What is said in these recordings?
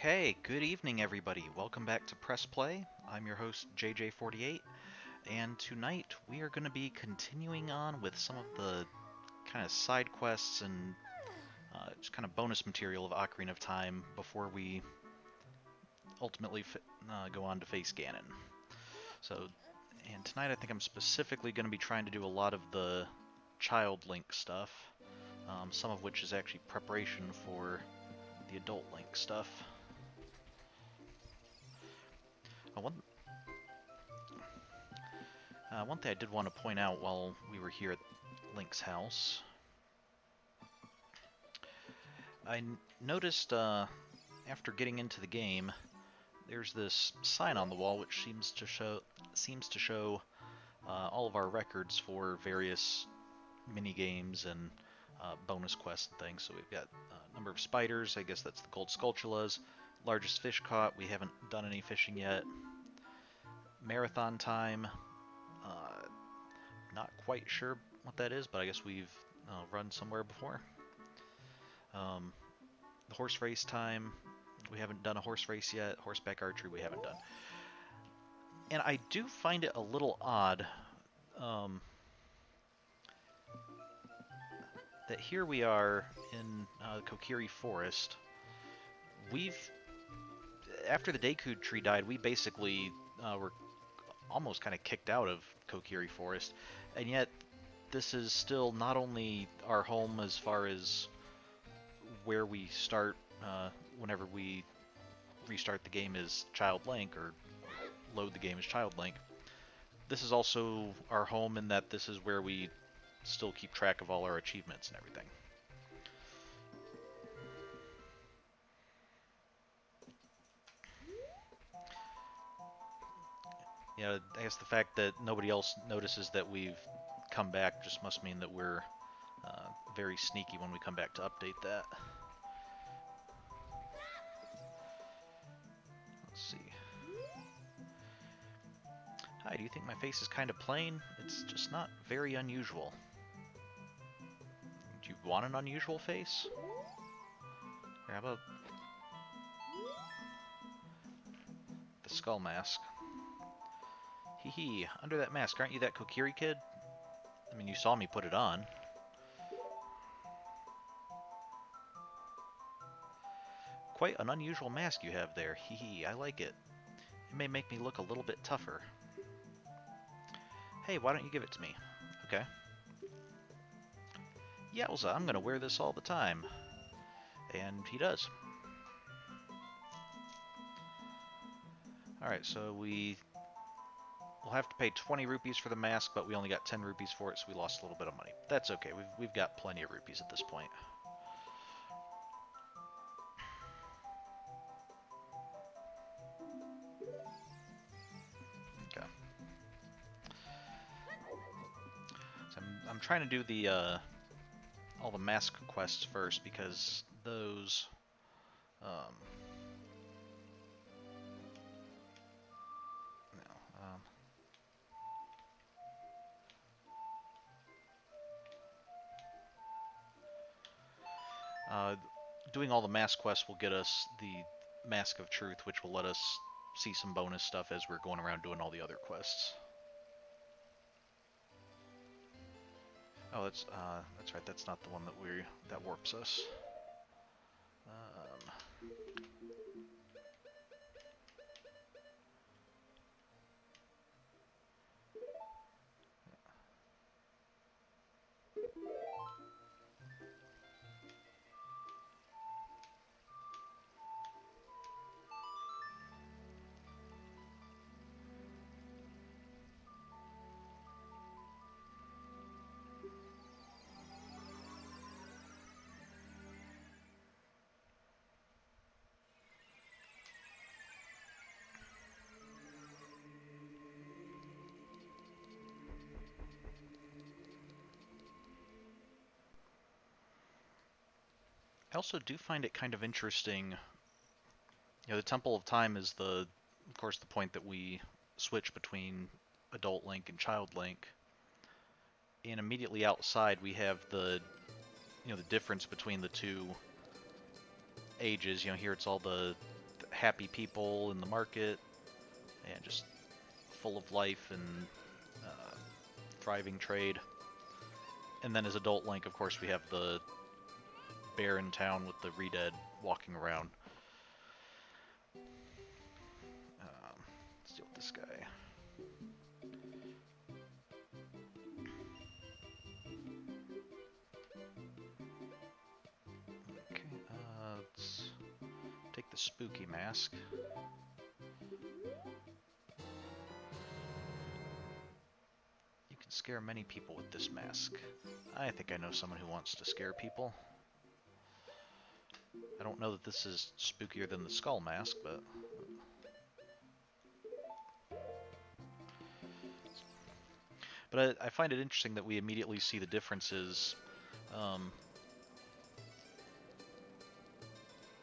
Okay, good evening everybody. Welcome back to Press Play. I'm your host JJ48, and tonight we are going to be continuing on with some of the kind of side quests and just kind of bonus material of Ocarina of Time before we ultimately go on to face Ganon. So, and tonight I think I'm specifically going to be trying to do a lot of the Child Link stuff, some of which is actually preparation for the Adult Link stuff. One thing I did want to point out while we were here at Link's house, I noticed after getting into the game, there's this sign on the wall which seems to show all of our records for various mini games and bonus quests and things. So we've got a number of spiders. I guess that's the gold sculptulas. Largest fish caught. We haven't done any fishing yet. Marathon time. Not quite sure what that is, but I guess we've run somewhere before. The horse race time, we haven't done a horse race yet. Horseback archery, we haven't done. And I do find it a little odd that here we are in Kokiri Forest. After the Deku tree died, we basically were almost kind of kicked out of Kokiri Forest, and yet this is still not only our home as far as where we start whenever we restart the game as Child Link, or load the game as Child Link. This is also our home in that this is where we still keep track of all our achievements and everything. Yeah, I guess the fact that nobody else notices that we've come back just must mean that we're very sneaky when we come back to update that. Let's see. Hi, do you think my face is kind of plain? It's just not very unusual. Do you want an unusual face? Or how about the skull mask? Hee hee, under that mask, aren't you that Kokiri kid? I mean, you saw me put it on. Quite an unusual mask you have there. Hee hee, I like it. It may make me look a little bit tougher. Hey, why don't you give it to me? Okay. Yowza, I'm gonna wear this all the time. And he does. Alright, so we'll have to pay 20 rupees for the mask, but we only got 10 rupees for it, so we lost a little bit of money. That's okay, we've got plenty of rupees at this point. Okay. So I'm trying to do the all the mask quests first, because those doing all the mask quests will get us the Mask of Truth, which will let us see some bonus stuff as we're going around doing all the other quests. Oh, that's right. That's not the one that warps us. I also do find it kind of interesting. You know, the Temple of Time is of course, the point that we switch between Adult Link and Child Link. And immediately outside, we have the difference between the two ages. You know, here it's all the happy people in the market, and just full of life and thriving trade. And then as adult Link, of course, we have the barren town with the Re-Dead walking around. Let's deal with this guy. Okay, let's take the spooky mask. You can scare many people with this mask. I think I know someone who wants to scare people. I don't know that this is spookier than the skull mask, but... But I find it interesting that we immediately see the differences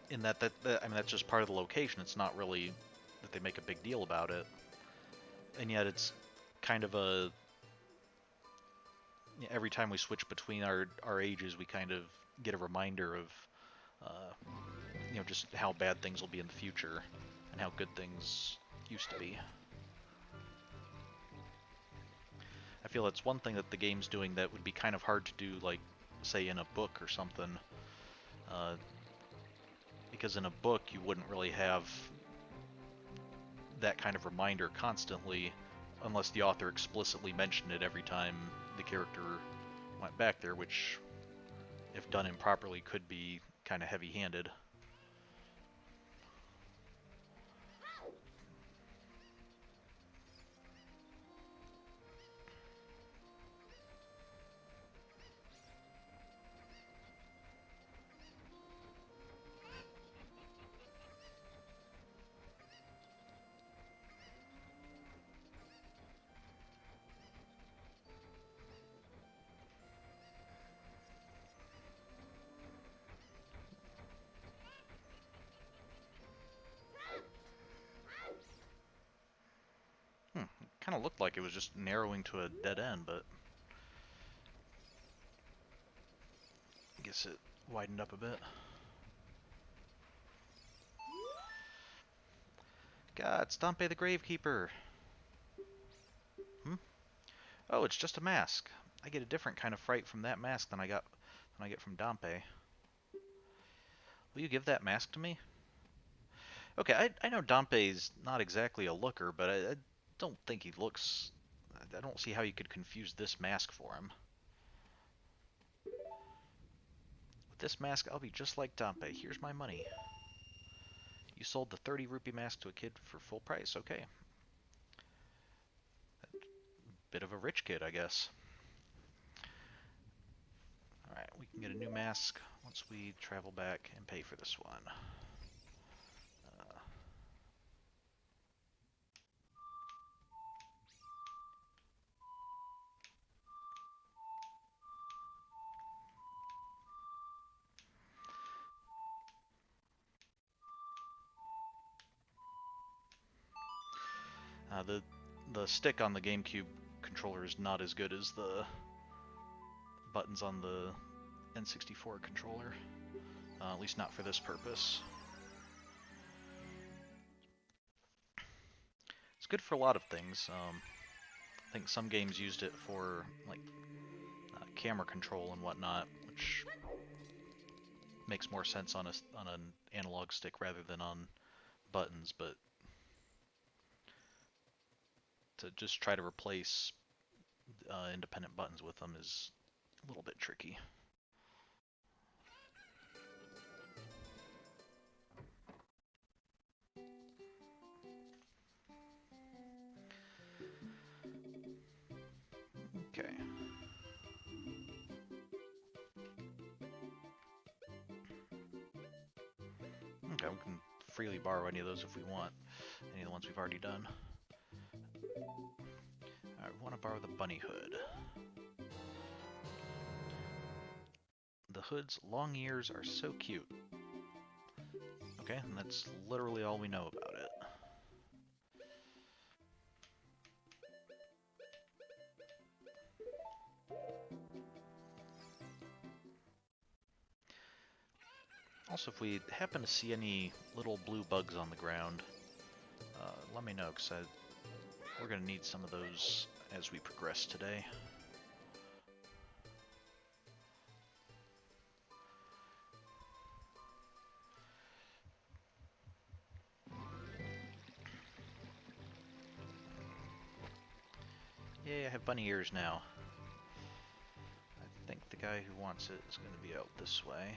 in that I mean, that's just part of the location. It's not really that they make a big deal about it. And yet it's kind of a... Every time we switch between our ages, we kind of get a reminder of, you know, just how bad things will be in the future and how good things used to be. I feel that's one thing that the game's doing that would be kind of hard to do, like, say, in a book or something. Because in a book, you wouldn't really have that kind of reminder constantly unless the author explicitly mentioned it every time the character went back there, which, if done improperly, could be kind of heavy-handed. Kind of looked like it was just narrowing to a dead end, but I guess it widened up a bit. God, it's Dompe the Gravekeeper! Oh, it's just a mask. I get a different kind of fright from that mask than I get from Dompe. Will you give that mask to me? Okay, I know Dompe's not exactly a looker, but I don't think he looks... I don't see how you could confuse this mask for him. With this mask, I'll be just like Dompe. Here's my money. You sold the 30 rupee mask to a kid for full price. Okay. Bit of a rich kid, I guess. Alright, we can get a new mask once we travel back and pay for this one. The stick on the GameCube controller is not as good as the buttons on the N64 controller, at least not for this purpose. It's good for a lot of things. I think some games used it for like camera control and whatnot, which makes more sense on an analog stick rather than on buttons, but to just try to replace independent buttons with them is a little bit tricky. Okay. Okay, we can freely borrow any of those if we want. Any of the ones we've already done. Alright, we want to borrow the bunny hood. The hood's long ears are so cute. Okay, and that's literally all we know about it. Also, if we happen to see any little blue bugs on the ground, let me know, because we're going to need some of those as we progress today. Yay, I have bunny ears now. I think the guy who wants it is going to be out this way.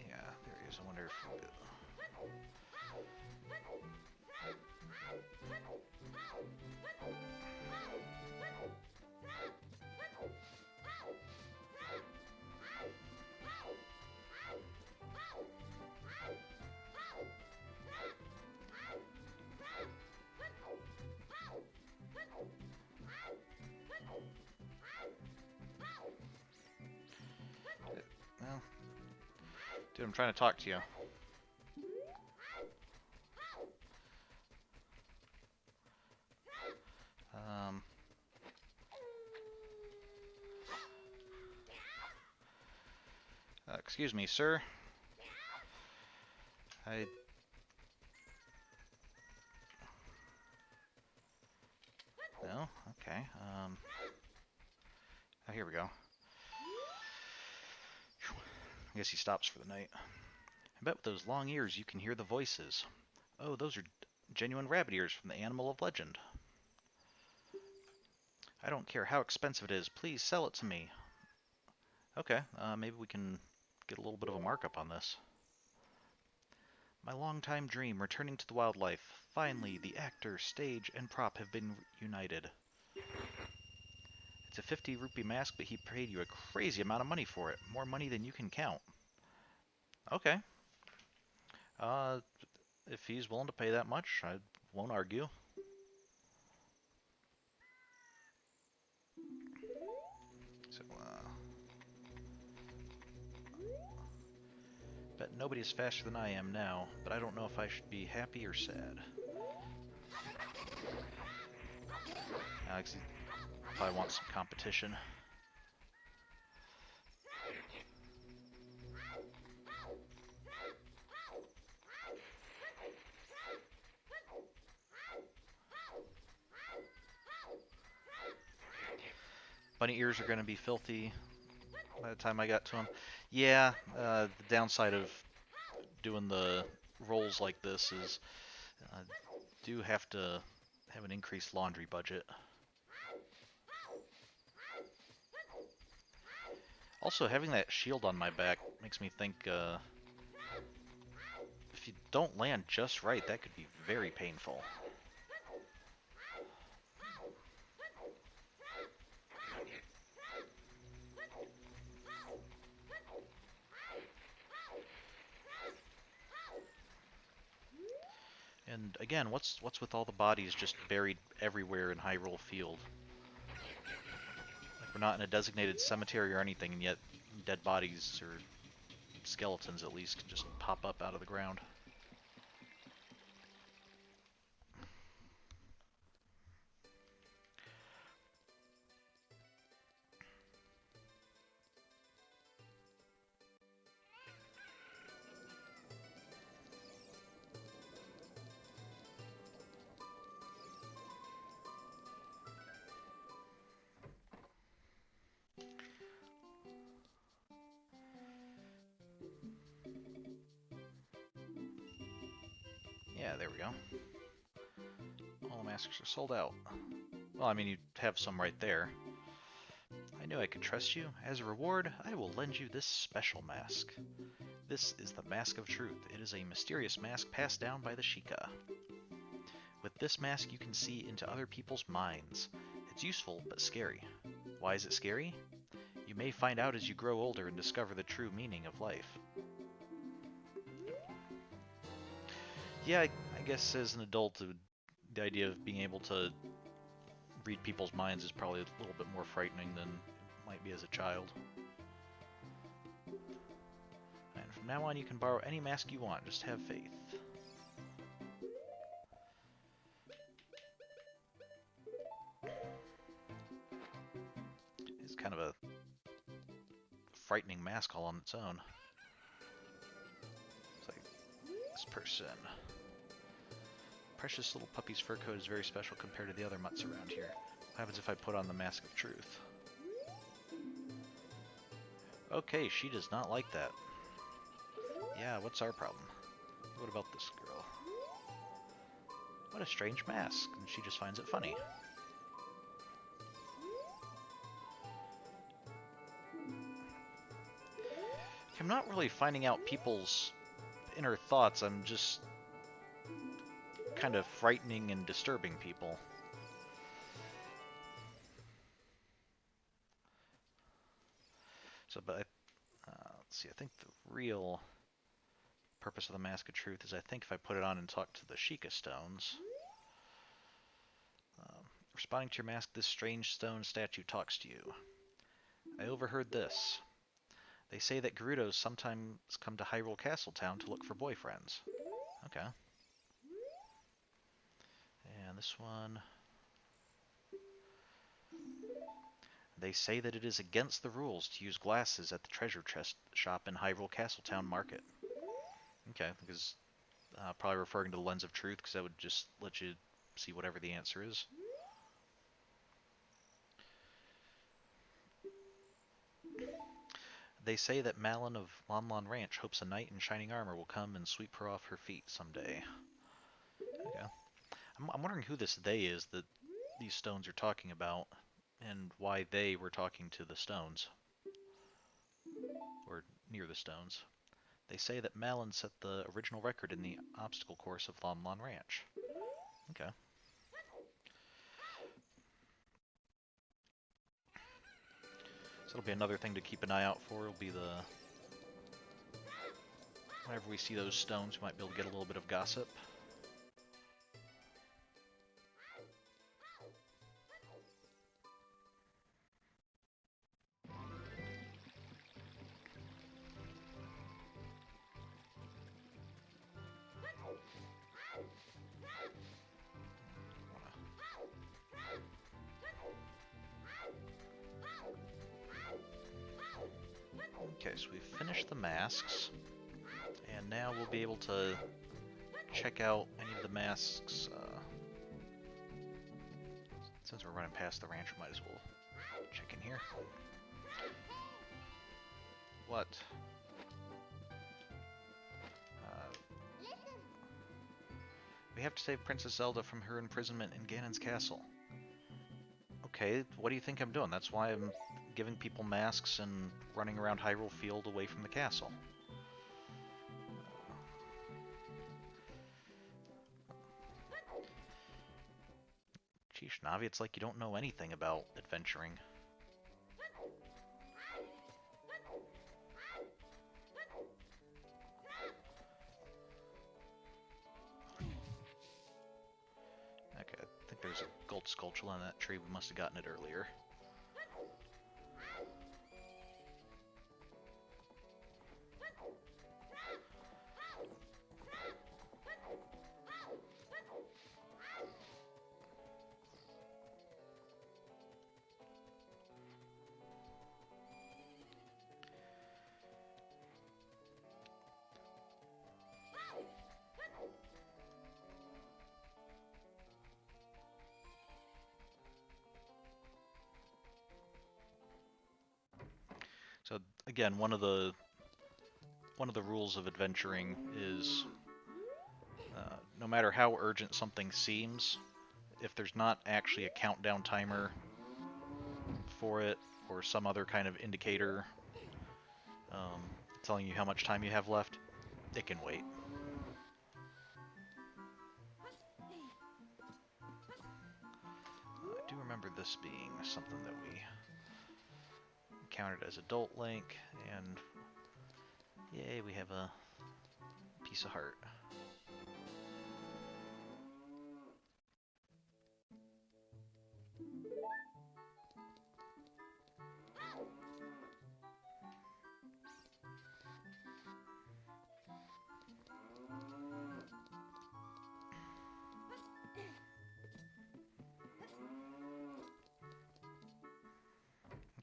Yeah, there he is. I wonder if... Well, dude, I'm trying to talk to you. Excuse me, sir. No? Okay. Oh, here we go. I guess he stops for the night. I bet with those long ears you can hear the voices. Oh, those are genuine rabbit ears from the animal of legend. I don't care how expensive it is. Please sell it to me. Okay, maybe we can get a little bit of a markup on this. My long-time dream, returning to the wildlife. Finally, the actor, stage, and prop have been united. It's a 50 rupee mask, but he paid you a crazy amount of money for it. More money than you can count. Okay. If he's willing to pay that much, I won't argue. So, bet nobody's faster than I am now, but I don't know if I should be happy or sad. Alex probably wants some competition. Bunny ears are going to be filthy by the time I got to them. Yeah, the downside of doing the rolls like this is do have to have an increased laundry budget. Also, having that shield on my back makes me think if you don't land just right, that could be very painful. And again, what's with all the bodies just buried everywhere in Hyrule Field? Like we're not in a designated cemetery or anything, and yet dead bodies, or skeletons at least, can just pop up out of the ground. Yeah, there we go. All the masks are sold out. Well, I mean, you have some right there. I knew I could trust you. As a reward, I will lend you this special mask. This is the Mask of Truth. It is a mysterious mask passed down by the Sheikah. With this mask, you can see into other people's minds. It's useful, but scary. Why is it scary? You may find out as you grow older and discover the true meaning of life. Yeah, I guess as an adult, the idea of being able to read people's minds is probably a little bit more frightening than it might be as a child. And from now on, you can borrow any mask you want. Just have faith. kind of a frightening mask all on its own. It's like, this person. Precious little puppy's fur coat is very special compared to the other mutts around here. What happens if I put on the mask of truth? Okay, she does not like that. Yeah, what's our problem? What about this girl? What a strange mask, and she just finds it funny. I'm not really finding out people's inner thoughts, I'm just kind of frightening and disturbing people. So, but let's see, I think the real purpose of the Mask of Truth is I think if I put it on and talk to the Sheikah stones. Responding to your mask, this strange stone statue talks to you. I overheard this. They say that Gerudos sometimes come to Hyrule Castle town to look for boyfriends. Okay. And this one... They say that it is against the rules to use glasses at the treasure chest shop in Hyrule Castle Town Market. Okay, because probably referring to the Lens of Truth, because that would just let you see whatever the answer is. They say that Malin of Lon Lon Ranch hopes a knight in shining armor will come and sweep her off her feet someday. Okay. I'm wondering who this they is that these stones are talking about, and why they were talking to the stones. Or near the stones. They say that Malin set the original record in the obstacle course of Lon Lon Ranch. Okay. So it'll be another thing to keep an eye out for. It'll be the... Whenever we see those stones, we might be able to get a little bit of gossip. Okay, so we've finished the masks, and now we'll be able to check out any of the masks. Since we're running past the ranch, we might as well check in here. What? We have to save Princess Zelda from her imprisonment in Ganon's castle. Okay, what do you think I'm doing? That's why I'm giving people masks and running around Hyrule Field away from the castle. Sheesh, Navi, it's like you don't know anything about adventuring. Okay, I think there's a gold sculpture on that tree. We must have gotten it earlier. So again, one of the rules of adventuring is no matter how urgent something seems, if there's not actually a countdown timer for it or some other kind of indicator telling you how much time you have left, it can wait. I do remember this being something that we encountered as Adult Link, and yay, we have a piece of heart.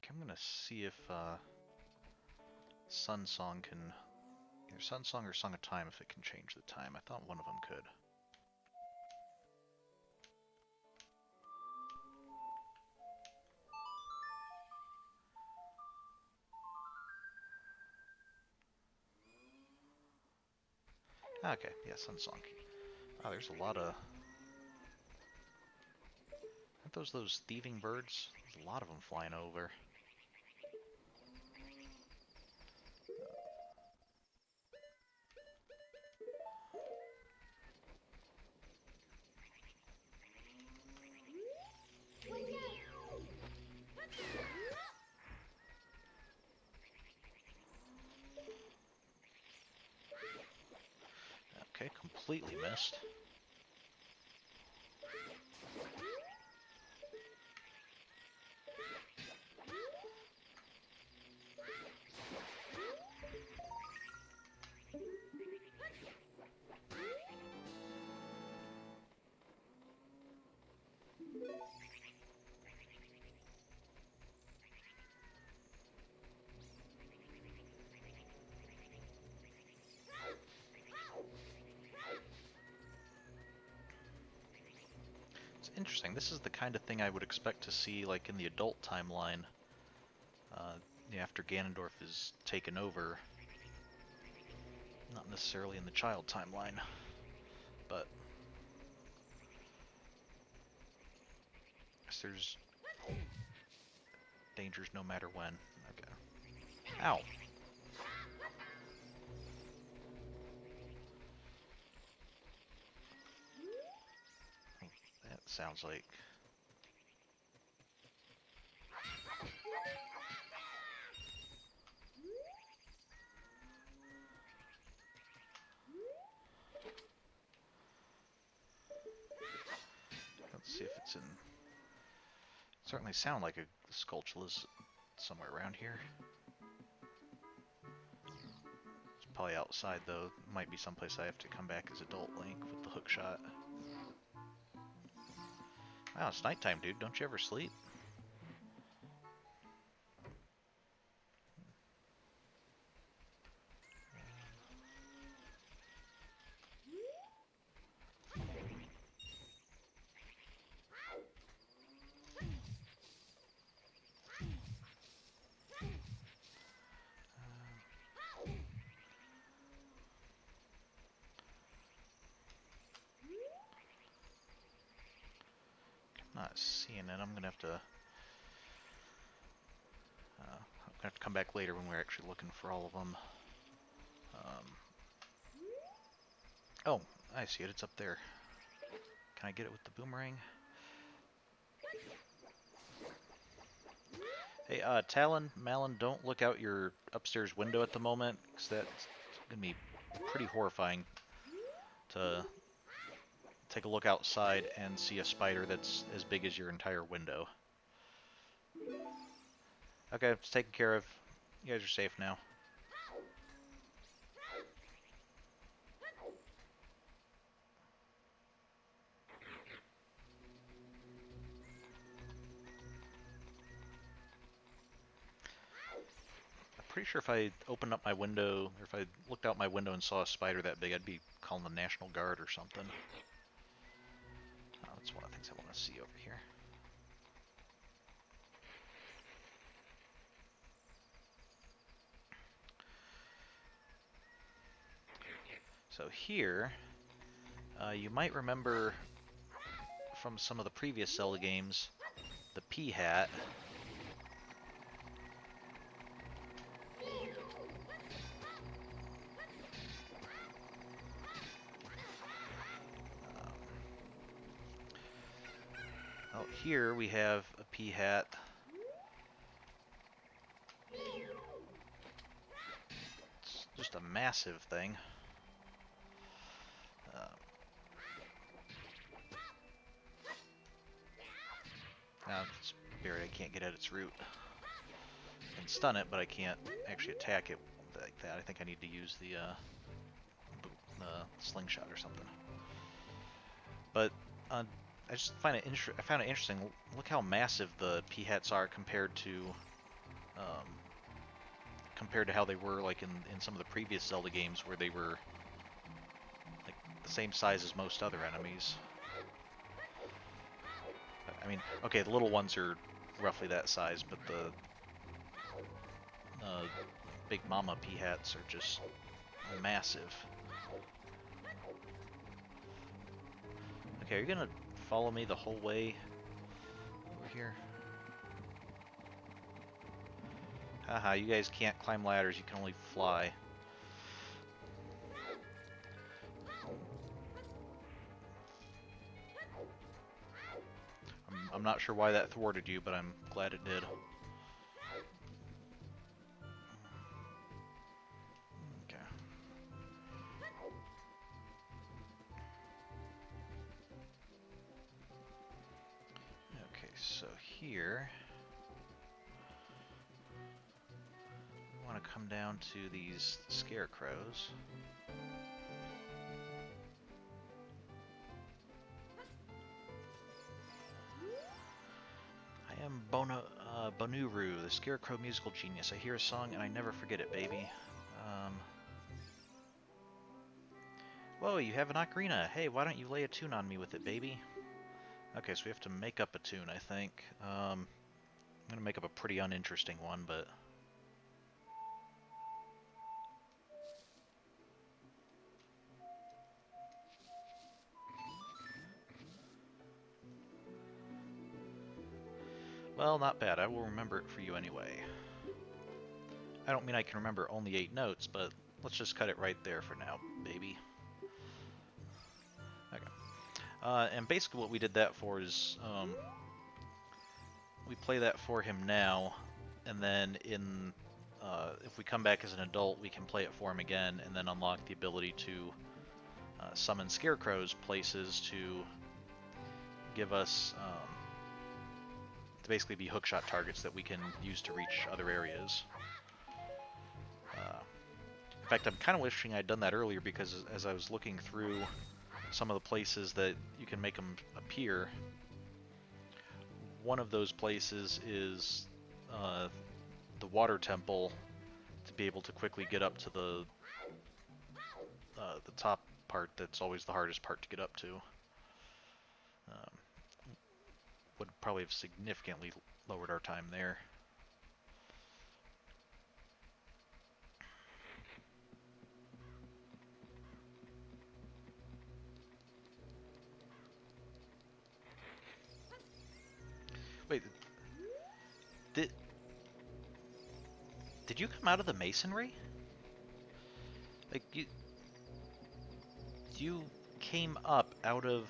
Okay, I'm gonna see if Sun Song can, either Sun Song or Song of Time, if it can change the time. I thought one of them could. Okay, yeah, Sun Song. Oh, there's a lot of... Aren't those thieving birds? There's a lot of them flying over. Okay, completely missed. It's interesting. This is the kind of thing I would expect to see like in the adult timeline. After Ganondorf is taken over. Not necessarily in the child timeline, but I guess there's dangers no matter when. Okay. Ow! That sounds like... Let's see if it's in... Certainly sound like a Skulltula is somewhere around here. It's probably outside though. Might be someplace I have to come back as adult Link with the hook shot. Wow, it's nighttime, dude. Don't you ever sleep? Not seeing it. I'm gonna have to come back later when we're actually looking for all of them. Oh, I see it. It's up there. Can I get it with the boomerang? Hey, Talon, Malin, don't look out your upstairs window at the moment, because that's gonna be pretty horrifying to take a look outside and see a spider that's as big as your entire window. Okay, it's taken care of. You guys are safe now. I'm pretty sure if I opened up my window, or if I looked out my window and saw a spider that big, I'd be calling the National Guard or something. That's one of the things I want to see over here. So here, you might remember from some of the previous Zelda games, the P-Hat. Out here we have a P-Hat. It's just a massive thing. Now it's buried, I can't get at its root. I can stun it, but I can't actually attack it like that. I think I need to use the slingshot or something. But I just find it I found it interesting. Look how massive the P-Hats are compared to compared to how they were like in some of the previous Zelda games where they were like the same size as most other enemies. I mean, okay, the little ones are roughly that size, but the big mama P-hats are just massive. Okay, are you gonna follow me the whole way over here? Haha, you guys can't climb ladders, you can only fly. I'm not sure why that thwarted you, but I'm glad it did. Okay. Okay, so here we want to come down to these scarecrows. I am Bonuru, the scarecrow musical genius. I hear a song and I never forget it, baby. Whoa, you have an ocarina. Hey, why don't you lay a tune on me with it, baby? Okay, so we have to make up a tune, I think. I'm going to make up a pretty uninteresting one, but... Well, not bad. I will remember it for you anyway. I don't mean I can remember only 8 notes, but let's just cut it right there for now, baby. Okay. And basically what we did that for is... we play that for him now, and then in... if we come back as an adult, we can play it for him again, and then unlock the ability to summon scarecrows places to give us... to basically be hookshot targets that we can use to reach other areas. In fact, I'm kind of wishing I'd done that earlier, because as I was looking through some of the places that you can make them appear, one of those places is the water temple, to be able to quickly get up to the top part that's always the hardest part to get up to. Would probably have significantly lowered our time there. Wait, did you come out of the masonry? Like, you came up out of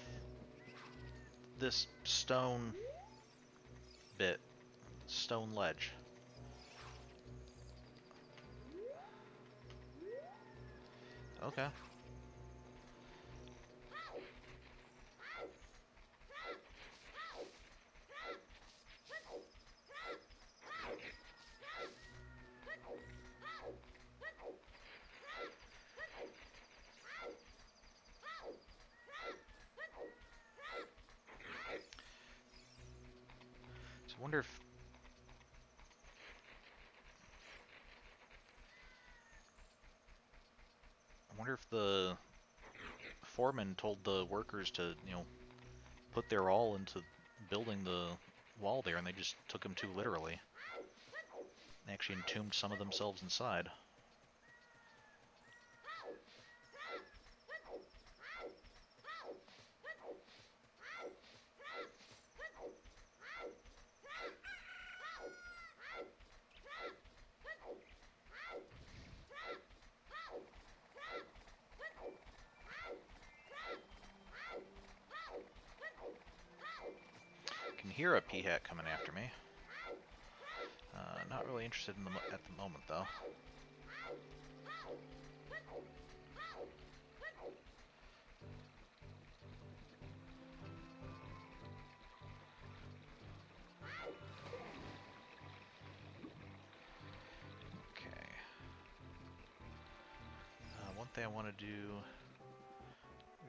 this stone bit, stone ledge. Okay. So I wonder if the foreman told the workers to, put their all into building the wall there, and they just took them too literally. They actually entombed some of themselves inside. I can hear a P-hat coming after me. Not really interested in at the moment, though. Okay. One thing I want to do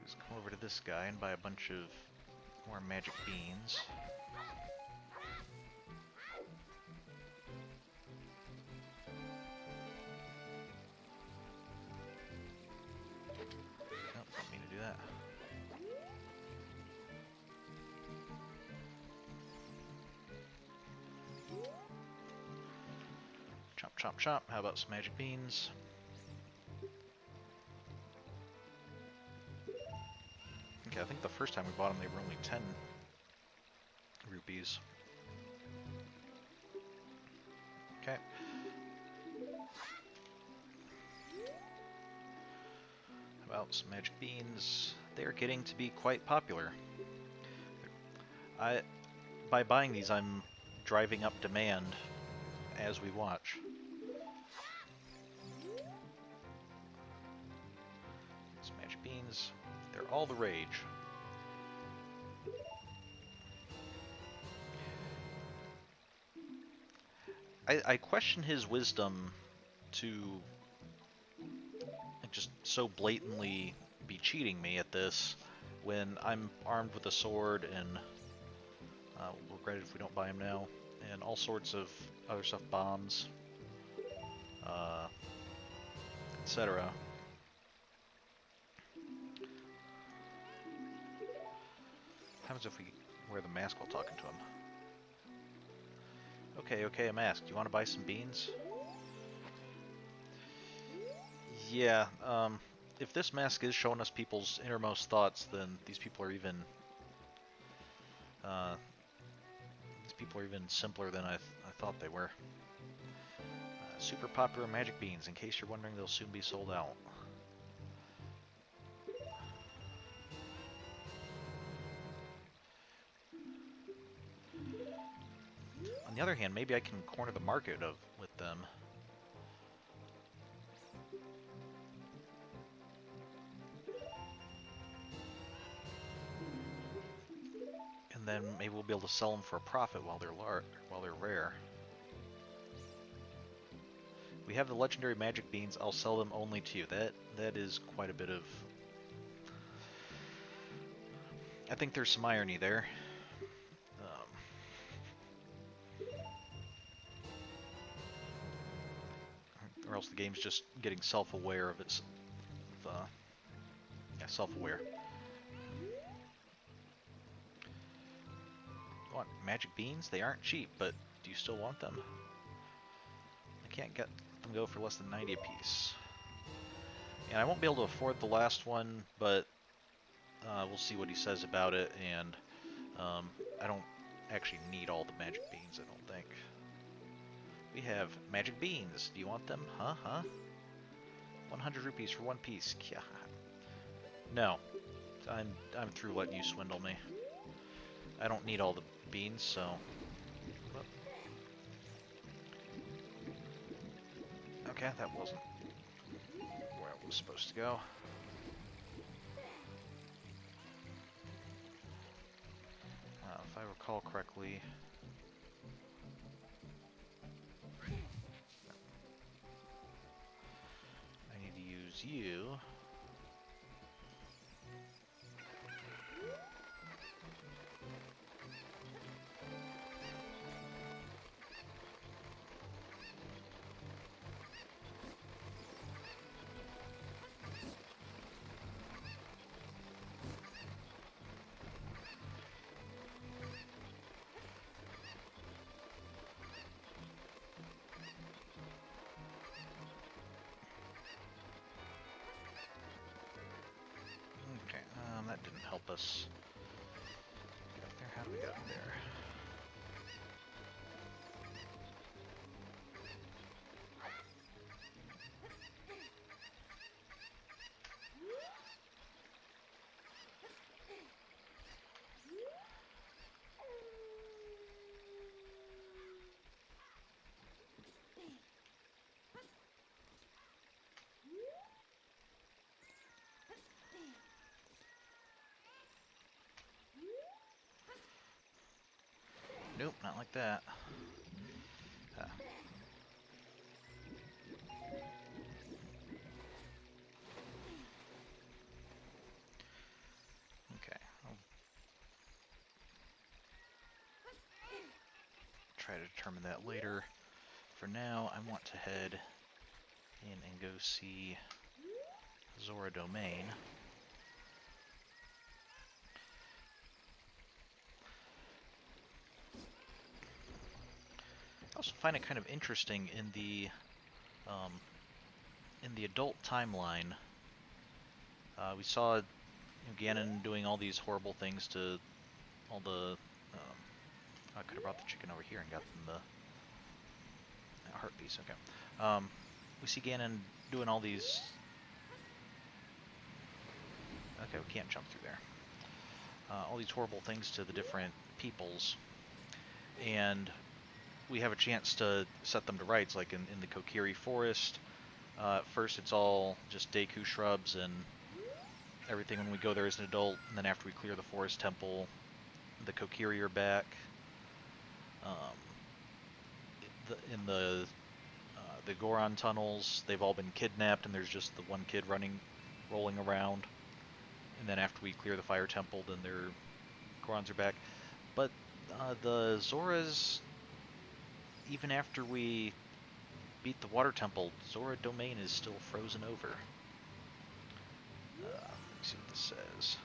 is come over to this guy and buy a bunch of more magic beans. Chomp, chomp, chomp. How about some magic beans? Okay, I think the first time we bought them, they were only 10 rupees. Okay. How about some magic beans? They're getting to be quite popular. By buying these, I'm driving up demand as we watch. Some magic beans. They're all the rage. I question his wisdom to just so blatantly be cheating me at this when I'm armed with a sword and we'll regret it if we don't buy him now, and all sorts of other stuff, bombs, etc. What happens if we wear the mask while talking to him? Okay, a mask. Do you want to buy some beans? Yeah, if this mask is showing us people's innermost thoughts, then these people are even simpler than I thought they were. Super popular magic beans. In case you're wondering, they'll soon be sold out. On the other hand, maybe I can corner the market with them. And then maybe we'll be able to sell them for a profit while they're rare. We have the legendary magic beans. I'll sell them only to you. That is quite a bit of... I think there's some irony there. Or else the game's just getting self-aware of its... yeah, self-aware. Want magic beans? They aren't cheap, but do you still want them? I can't get them go for less than 90 apiece. And I won't be able to afford the last one, but we'll see what he says about it, and I don't actually need all the magic beans, I don't think. We have magic beans. Do you want them? Huh? 100 rupees for one piece. Yeah. No. I'm through letting you swindle me. I don't need all the beans, so... Okay, that wasn't where it was supposed to go. If I recall correctly... I need to use you... that didn't help us get up there. How do we get up there? Nope, not like that. Okay. I'll try to determine that later. For now, I want to head in and go see Zora Domain. I also find it kind of interesting um, in the adult timeline. We saw Ganon doing all these horrible things to all the. I could have brought the chicken over here and got them the heart piece. Okay. We see Ganon doing all these. Okay, we can't jump through there. All these horrible things to the different peoples, and we have a chance to set them to rights, like in the Kokiri Forest. At first, it's all just Deku shrubs and everything when we go there as an adult, and then after we clear the Forest Temple, the Kokiri are back. Um, in the Goron tunnels, they've all been kidnapped, and there's just the one kid rolling around. And then after we clear the Fire Temple, then their Gorons are back. But the Zoras, even after we beat the Water Temple, Zora Domain is still frozen over. Let me see what this says.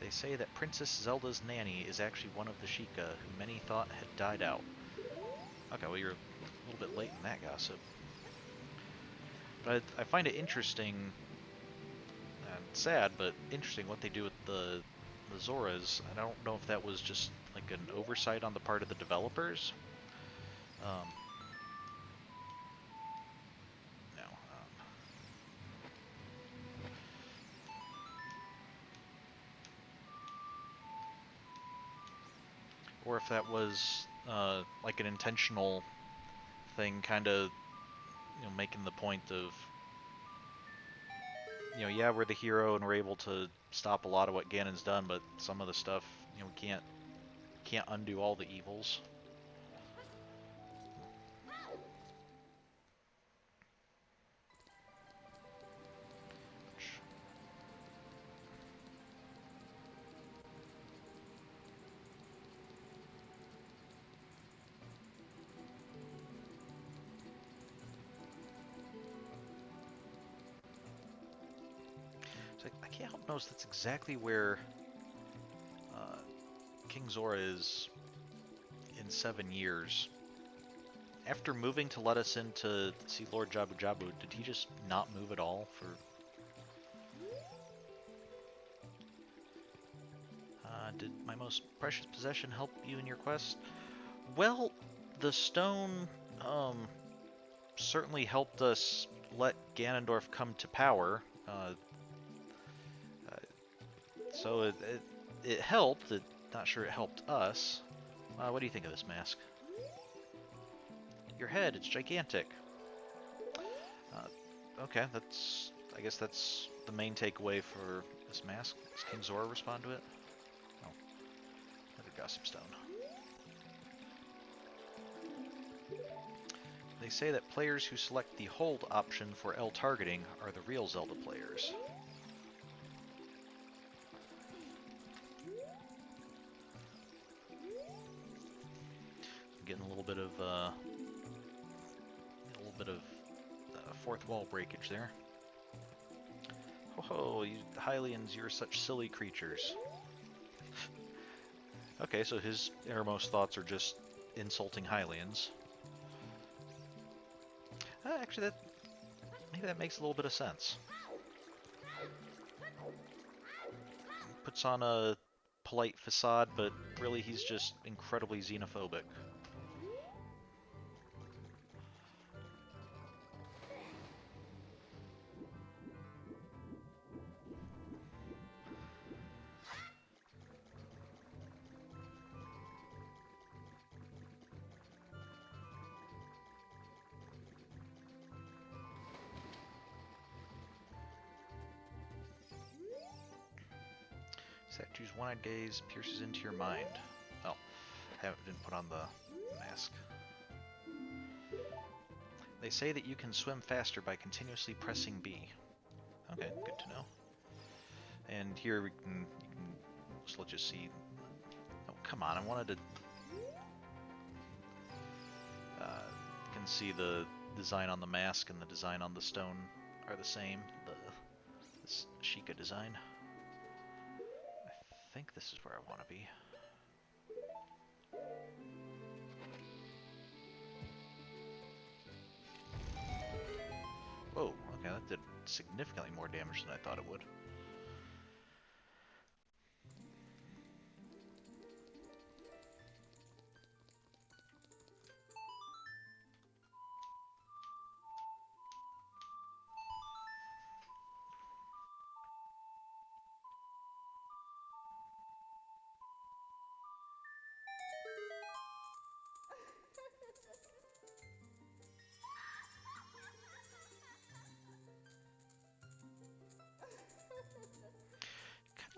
They say that Princess Zelda's nanny is actually one of the Sheikah, who many thought had died out. Okay, well, you're a little bit late in that gossip. But I find it interesting, and sad, but interesting what they do with the Zoras. I don't know if that was just like an oversight on the part of the developers. No. Or if that was like an intentional thing, kind of, making the point of, yeah, we're the hero and we're able to stop a lot of what Ganon's done, but some of the stuff, we can't undo all the evils. So I can't help notice that's exactly where King Zora is in 7 years. After moving to let us in to see Lord Jabu Jabu, did he just not move at all for... did my most precious possession help you in your quest? Well, the stone, certainly helped us let Ganondorf come to power. So it helped. Not sure it helped us. What do you think of this mask? Your head, it's gigantic. Okay, I guess that's the main takeaway for this mask. Does King Zora respond to it? Oh, another gossip stone. They say that players who select the hold option for L targeting are the real Zelda players. Getting a little bit of fourth wall breakage there. Oh, you Hylians, you're such silly creatures. Okay, so his innermost thoughts are just insulting Hylians. Actually, maybe that makes a little bit of sense. Puts on a polite facade, but really he's just incredibly xenophobic. Statue's one-eyed gaze pierces into your mind. Oh, didn't put on the mask. They say that you can swim faster by continuously pressing B. Okay, good to know. And here you can just let you see. Oh, come on! I wanted to. You can see the design on the mask and the design on the stone are the same. This Sheikah design. I think this is where I want to be. significantly more damage than I thought it would.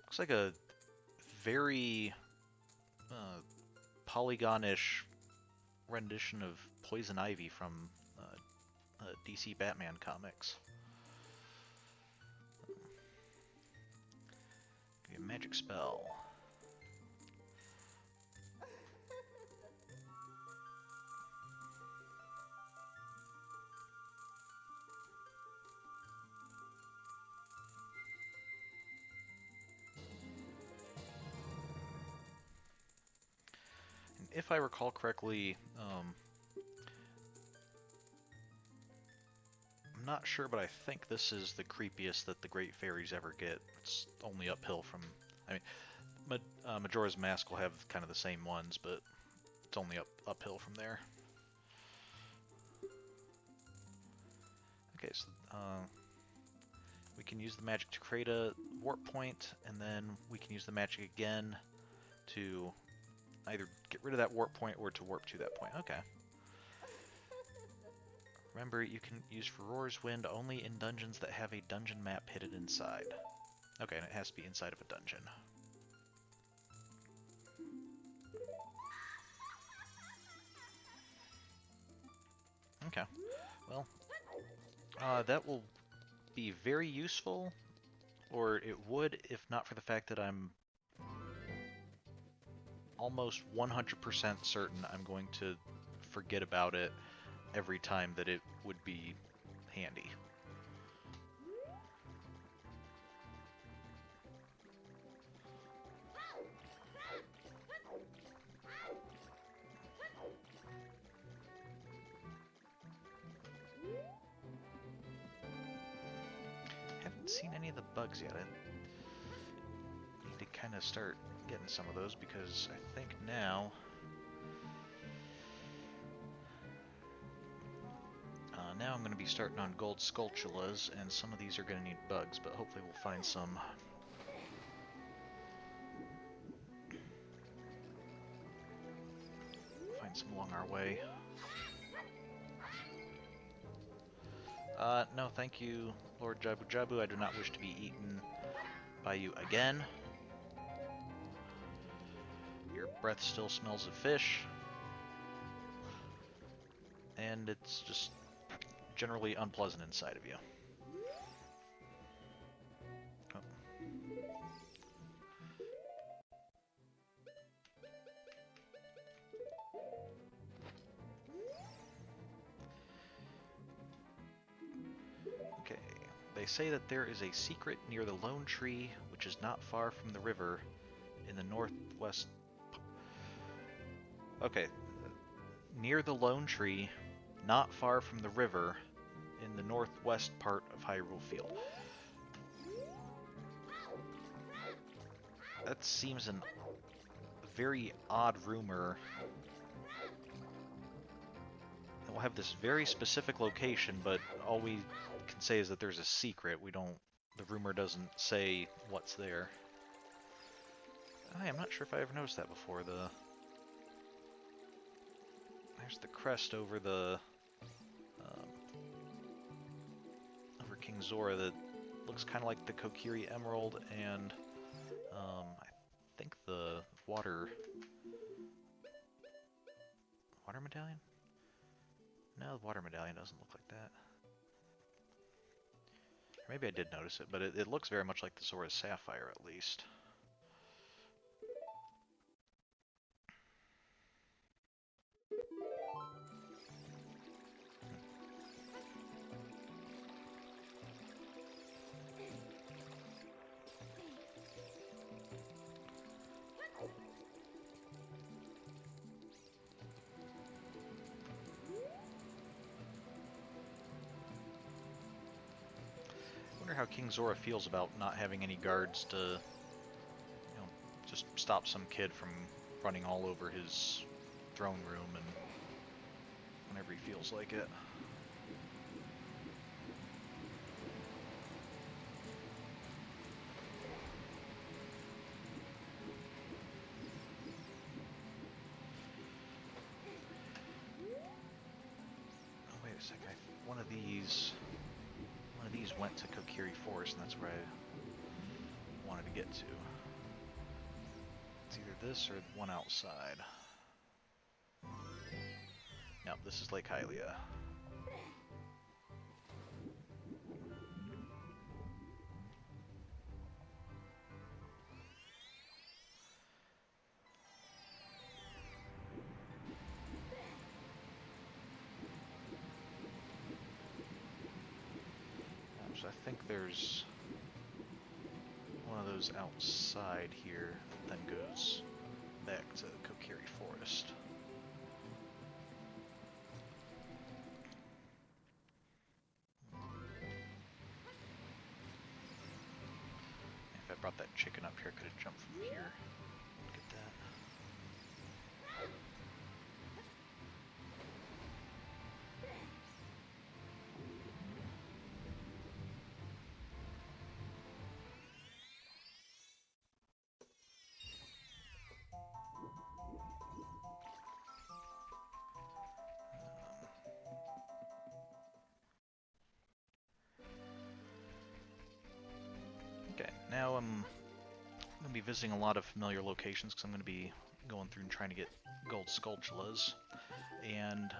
Looks like a very polygonish rendition of Poison Ivy from DC Batman comics. Give you a magic spell. If I recall correctly, I'm not sure, but I think this is the creepiest that the Great Fairies ever get. It's only uphill from... I mean, Majora's Mask will have kind of the same ones, but it's only uphill from there. Okay, so we can use the magic to create a warp point, and then we can use the magic again to either get rid of that warp point or to warp to that point. Okay. Remember, you can use Furore's Wind only in dungeons that have a dungeon map hidden inside. Okay, and it has to be inside of a dungeon. Okay. Well, that will be very useful, or it would if not for the fact that I'm almost 100% certain I'm going to forget about it every time that it would be handy. Haven't seen any of the bugs yet. I need to kind of start getting some of those because I think now I'm going to be starting on gold sculptulas, and some of these are going to need bugs, but hopefully we'll find some. Find some along our way. No, thank you, Lord Jabu Jabu. I do not wish to be eaten by you again. Your breath still smells of fish. And it's just generally unpleasant inside of you. Oh. Okay, they say that there is a secret near the lone tree, which is not far from the river in the northwest. Okay, near the lone tree, not far from the river in the northwest part of Hyrule Field. That seems a very odd rumor. And we'll have this very specific location, but all we can say is that there's a secret. The rumor doesn't say what's there. I'm not sure if I ever noticed that before. There's the crest over the over King Zora that looks kind of like the Kokiri Emerald, and I think the water medallion? No, the water medallion doesn't look like that. Maybe I did notice it, but it looks very much like the Zora's Sapphire, at least. how King Zora feels about not having any guards to, just stop some kid from running all over his throne room and whenever he feels like it. Oh, wait a second. One of these went to Kokiri Forest, and that's where I wanted to get to. It's either this or one outside. Nope, this is Lake Hylia. So I think there's one of those outside here that then goes back to Kokiri Forest. If I brought that chicken up here, I could have jumped from here. Get that. Okay, now I'm going to be visiting a lot of familiar locations because I'm going to be going through and trying to get gold Skulltulas. And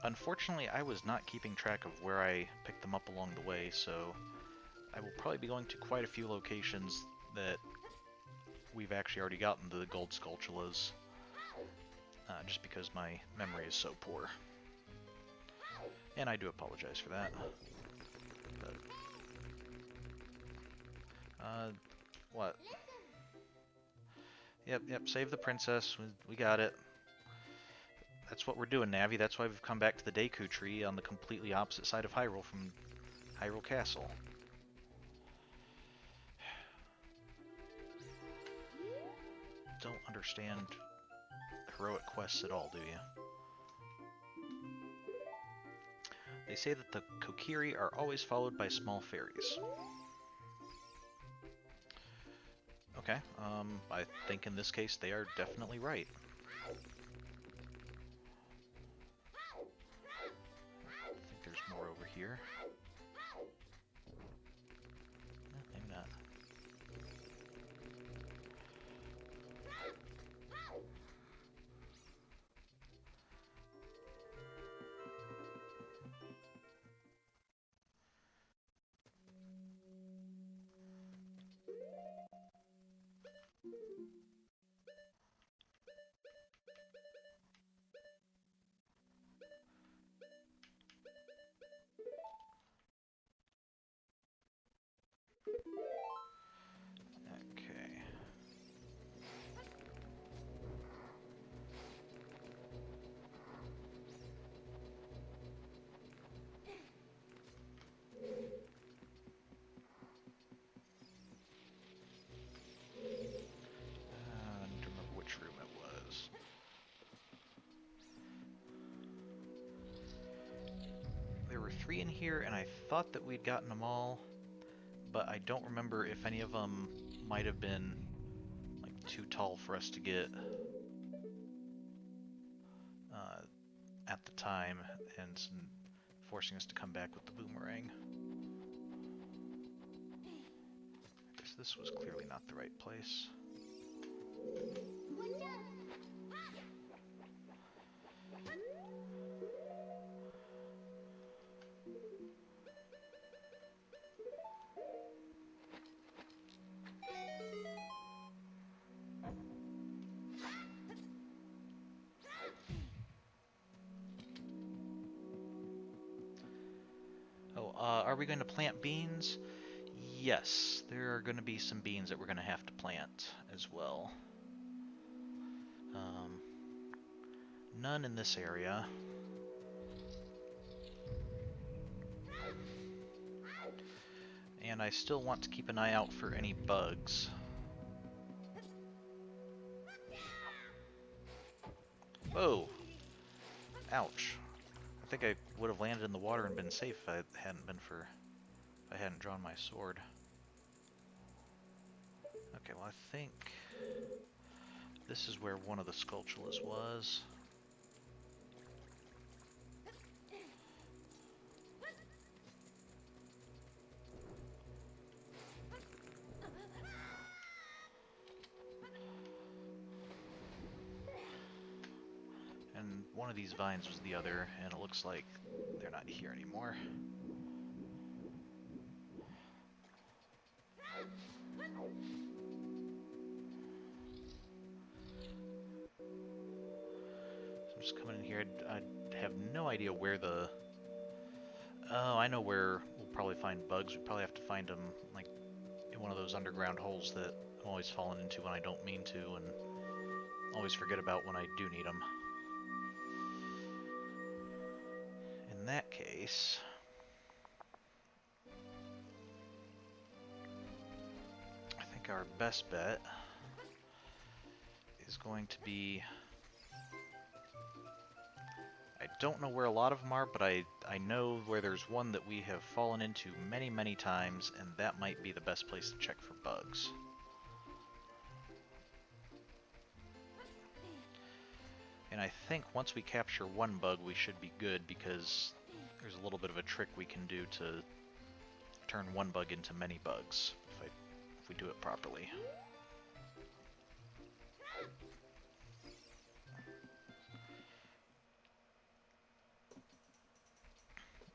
unfortunately, I was not keeping track of where I picked them up along the way, so I will probably be going to quite a few locations that we've actually already gotten the gold Skulltulas, just because my memory is so poor. And I do apologize for that. But, what? Yep, save the princess. We got it. That's what we're doing, Navi. That's why we've come back to the Deku Tree on the completely opposite side of Hyrule from Hyrule Castle. Don't understand heroic quests at all, do you? They say that the Kokiri are always followed by small fairies. Okay, I think in this case they are definitely right. I think there's more over here. Maybe not. Okay. I need to remember which room it was. There were 3 in here, and I thought that we'd gotten them all, but I don't remember if any of them might have been like too tall for us to get at the time, and forcing us to come back with the boomerang. This was clearly not the right place. Are we going to plant beans? Yes, there are going to be some beans that we're going to have to plant as well. None in this area. And I still want to keep an eye out for any bugs. Whoa! Ouch. I think I would have landed in the water and been safe if I hadn't drawn my sword. Okay, well I think this is where one of the Skulltulas was. And one of these vines was the other, and it looks like they're not here anymore. So I'm just coming in here. I have no idea where the... Oh, I know where we'll probably find bugs. We probably have to find them like in one of those underground holes that I'm always falling into when I don't mean to, and always forget about when I do need them. In that case, I think our best bet is going to be... I don't know where a lot of them are, but I know where there's one that we have fallen into many, many times, and that might be the best place to check for bugs. And I think once we capture one bug, we should be good, because there's a little bit of a trick we can do to turn one bug into many bugs, if we do it properly.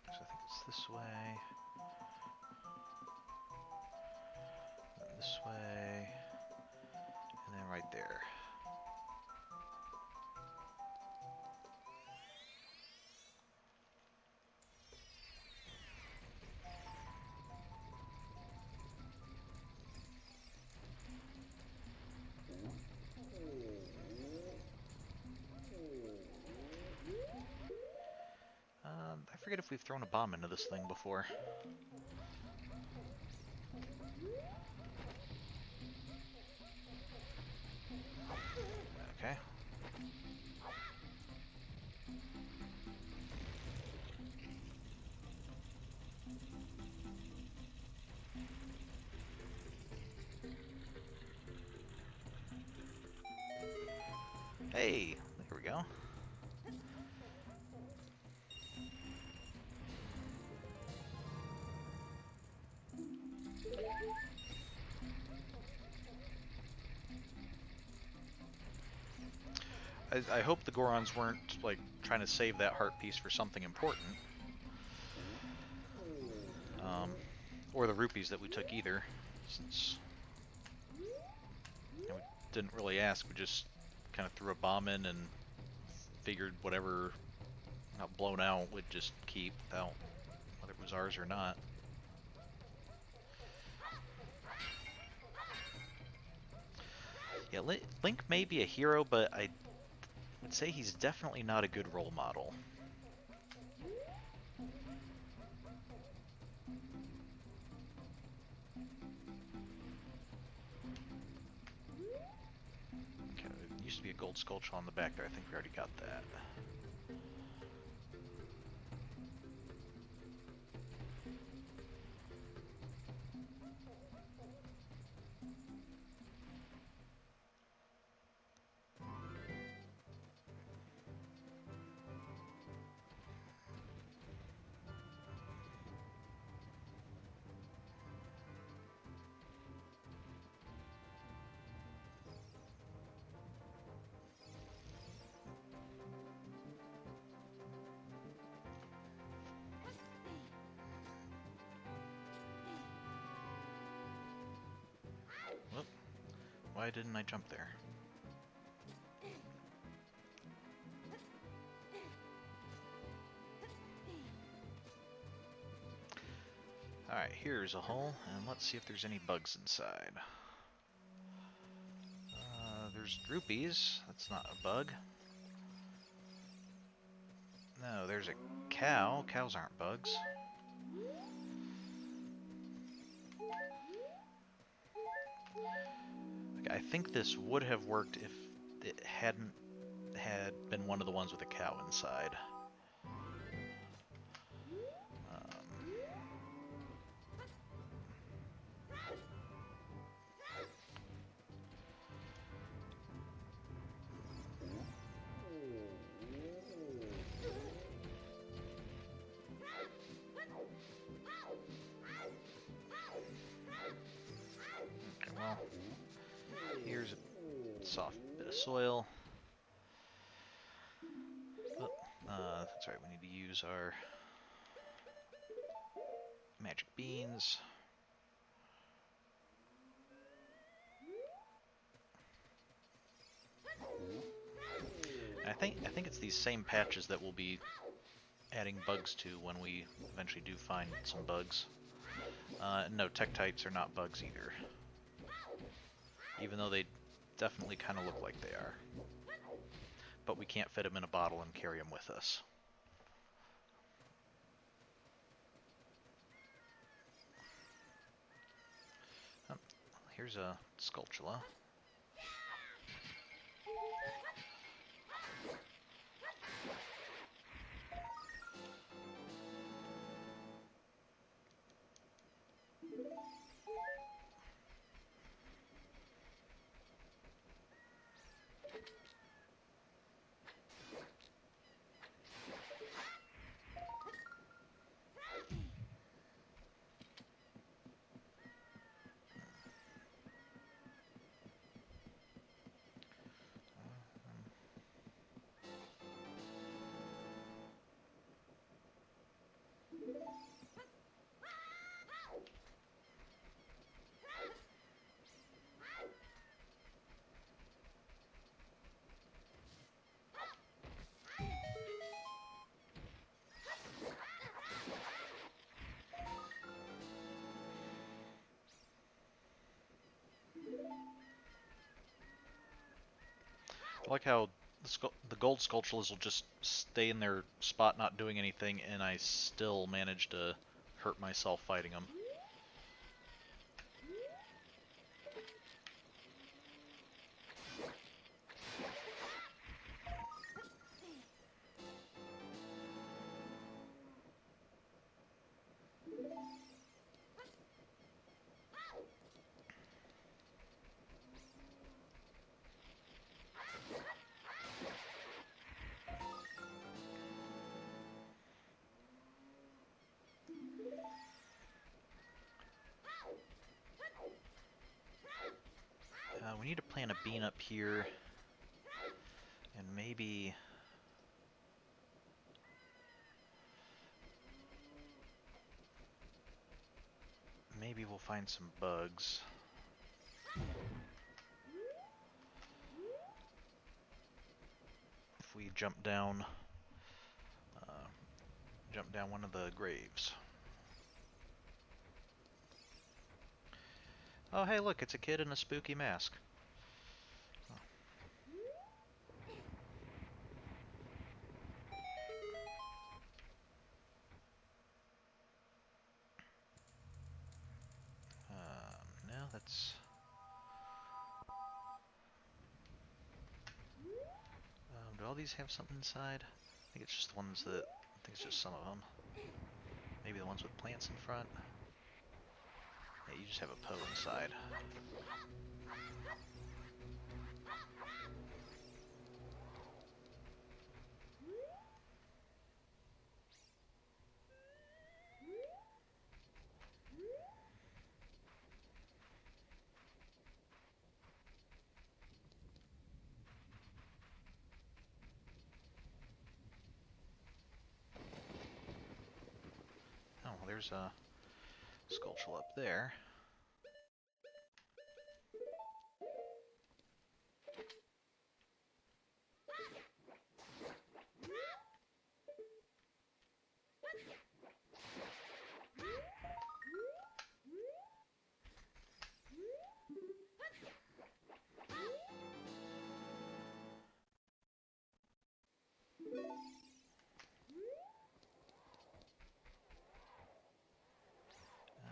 So I think it's this way, then this way, and then right there. I forget if we've thrown a bomb into this thing before. Okay. Hey, there we go. I hope the Gorons weren't, like, trying to save that heart piece for something important. Or the rupees that we took either, since we didn't really ask. We just kind of threw a bomb in and figured whatever got blown out would just keep, without whether it was ours or not. Yeah, Link may be a hero, but I would say he's definitely not a good role model. Okay, there used to be a gold Skulltula on the back there. I think we already got that. Whoop. Why didn't I jump there? Alright, here's a hole, and let's see if there's any bugs inside. There's rupees. That's not a bug. No, there's a cow. Cows aren't bugs. think this would have worked if it hadn't had been one of the ones with a cow inside. Okay, well, here's a soft bit of soil. That's right, we need to use our magic beans. And I think it's these same patches that we'll be adding bugs to when we eventually do find some bugs. No, Tektites are not bugs either. Even though they definitely kind of look like they are. But we can't fit them in a bottle and carry them with us. Here's a Skulltula. I like how the gold Skulltulas will just stay in their spot not doing anything, and I still manage to hurt myself fighting them. We need to plant a bean up here, and maybe we'll find some bugs. If we jump down one of the graves. Oh, hey, look, it's a kid in a spooky mask. No, that's... do all these have something inside? I think it's just the ones that... I think it's just some of them. Maybe the ones with plants in front. Yeah, you just have a Poe inside. Oh, well, there's a Skulltula up there.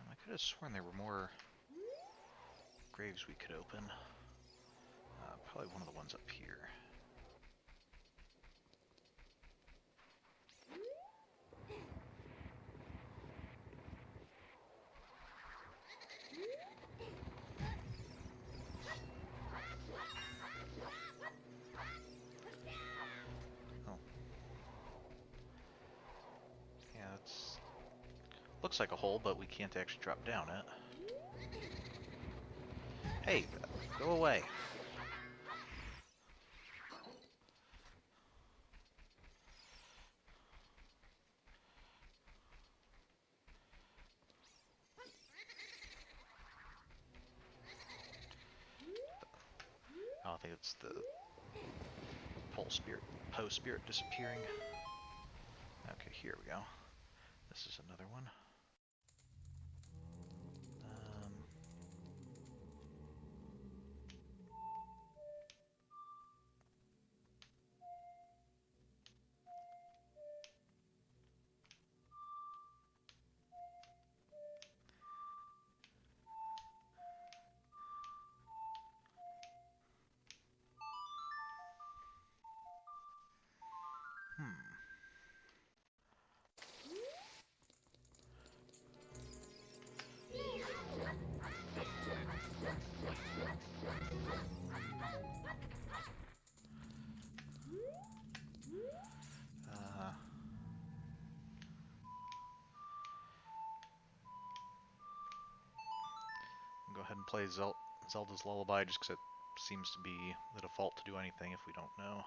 I could have sworn there were more graves we could open. Probably one of the ones up here. Oh. Yeah, it's... looks like a hole, but we can't actually drop down it. Hey, go away. Oh, I think it's the pole spirit disappearing. Okay, here we go. This is another one. Go ahead and play Zelda's Lullaby just because it seems to be the default to do anything if we don't know.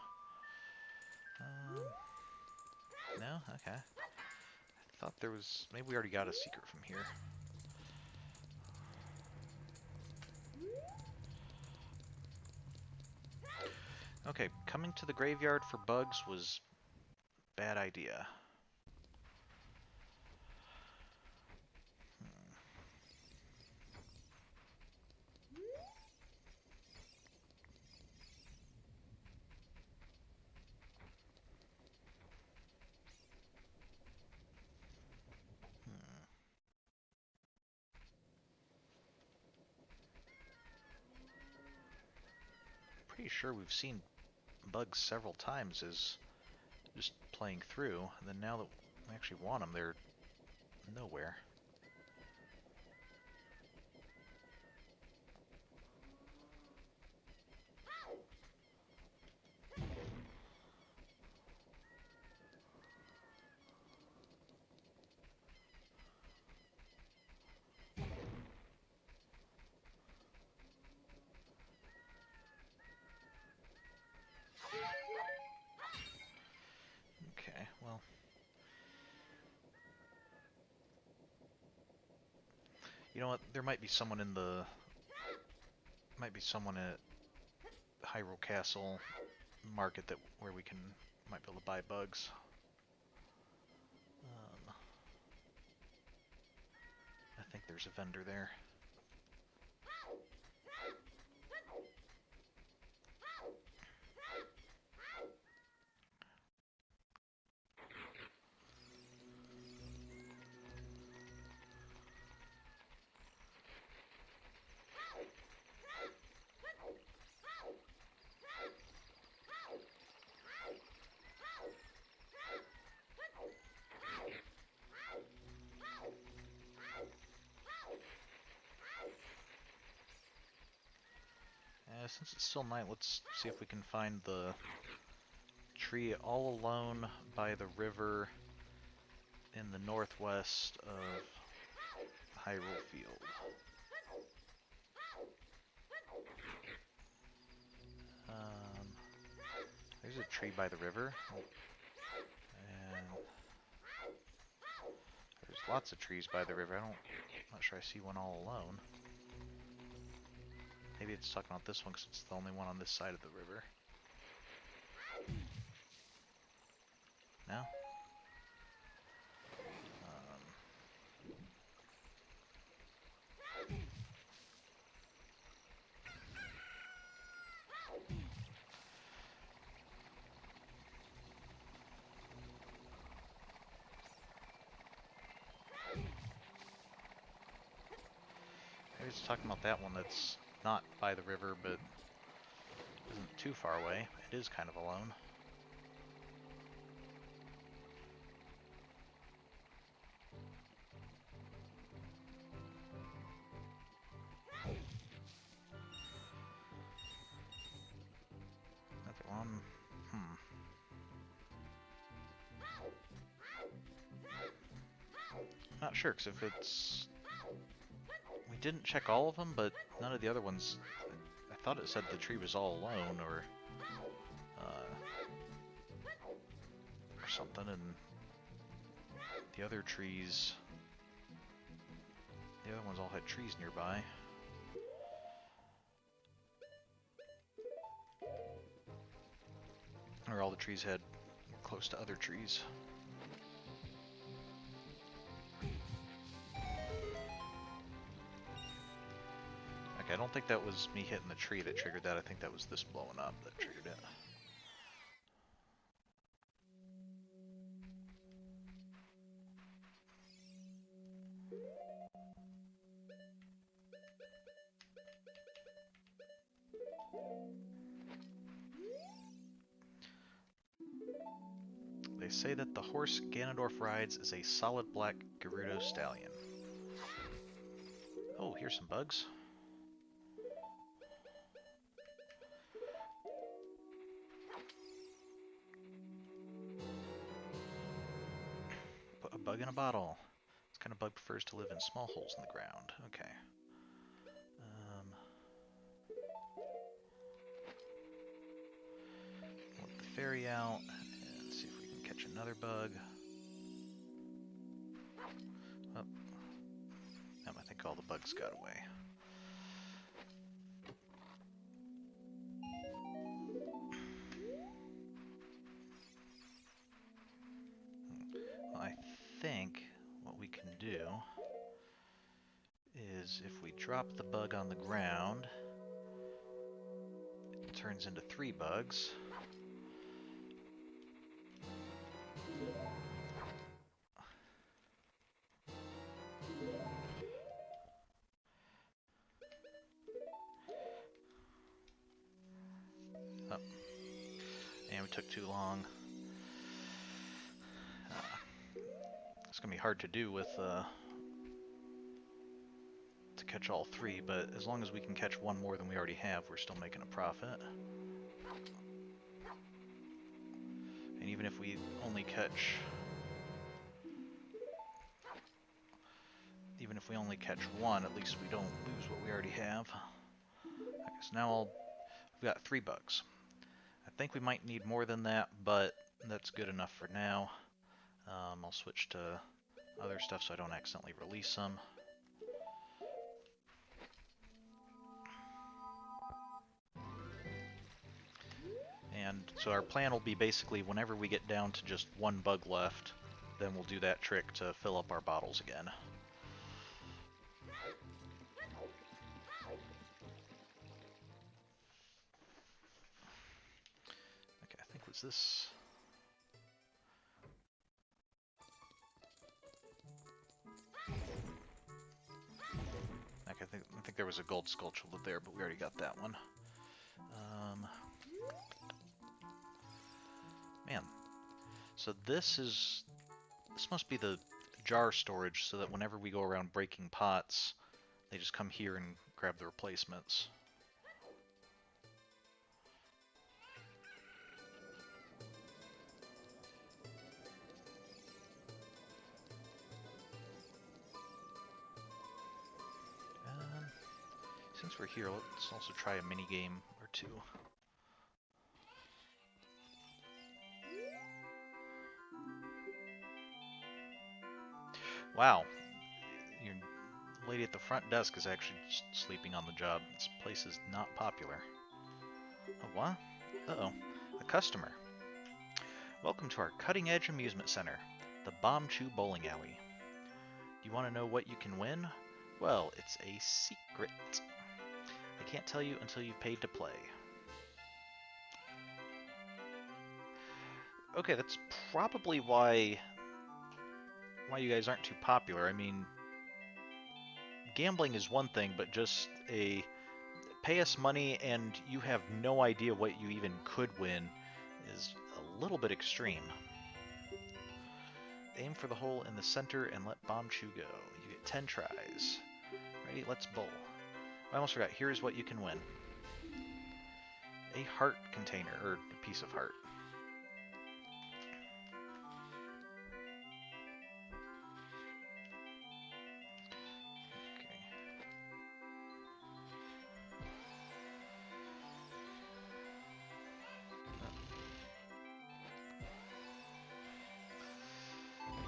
No? Okay. I thought there was... maybe we already got a secret from here. Okay, coming to the graveyard for bugs was a bad idea. Pretty sure we've seen bugs several times as just playing through, and then now that we actually want them, they're nowhere. Okay, well... you know what, there might be someone in the... might be someone at Hyrule Castle market that where we might be able to buy bugs. I think there's a vendor there. Since it's still night, let's see if we can find the tree all alone by the river in the northwest of Hyrule Field. There's a tree by the river. And there's lots of trees by the river. I'm not sure I see one all alone. Maybe it's talking about this one because it's the only one on this side of the river. No? Maybe it's talking about that one that's not by the river, but isn't too far away. It is kind of alone. Another one. Not sure, because if it's... We didn't check all of them, but none of the other ones... I thought it said the tree was all alone, or something, and the other trees... The other ones all had trees nearby. Or all the trees had close to other trees. Okay, I don't think that was me hitting the tree that triggered that. I think that was this blowing up that triggered it. They say that the horse Ganondorf rides is a solid black Gerudo stallion. Oh, here's some bugs. Put a bug in a bottle. This kind of bug prefers to live in small holes in the ground. Okay. Let the fairy out and see if we can catch another bug. Oh. I think all the bugs got away. Well, I think what we can do is if we drop the bug on the ground, it turns into 3 bugs. Oh. And we took too long. It's gonna be hard to do with to catch all 3, but as long as we can catch one more than we already have, we're still making a profit. And even if we only catch one, at least we don't lose what we already have. Okay, so now we've got 3 bugs. I think we might need more than that, but that's good enough for now. I'll switch to other stuff so I don't accidentally release them. And so our plan will be basically whenever we get down to just 1 bug left, then we'll do that trick to fill up our bottles again. Okay, I think was this... Okay, I think there was a gold sculpture there, but we already got that one. Man, so this must be the jar storage, so that whenever we go around breaking pots, they just come here and grab the replacements. Since we're here, let's also try a mini game or 2. Wow, your lady at the front desk is actually just sleeping on the job. This place is not popular. Oh, what? Uh-oh, a customer. Welcome to our cutting-edge amusement center, the Bomb Chew Bowling Alley. Do you want to know what you can win? Well, it's a secret. I can't tell you until you've paid to play. Okay, that's probably why you guys aren't too popular. I mean, gambling is one thing, but just a pay us money and you have no idea what you even could win is a little bit extreme. Aim for the hole in the center and let Bombchu go. You get 10 tries. Ready? Let's bowl. I almost forgot. Here's what you can win. A heart container, or a piece of heart.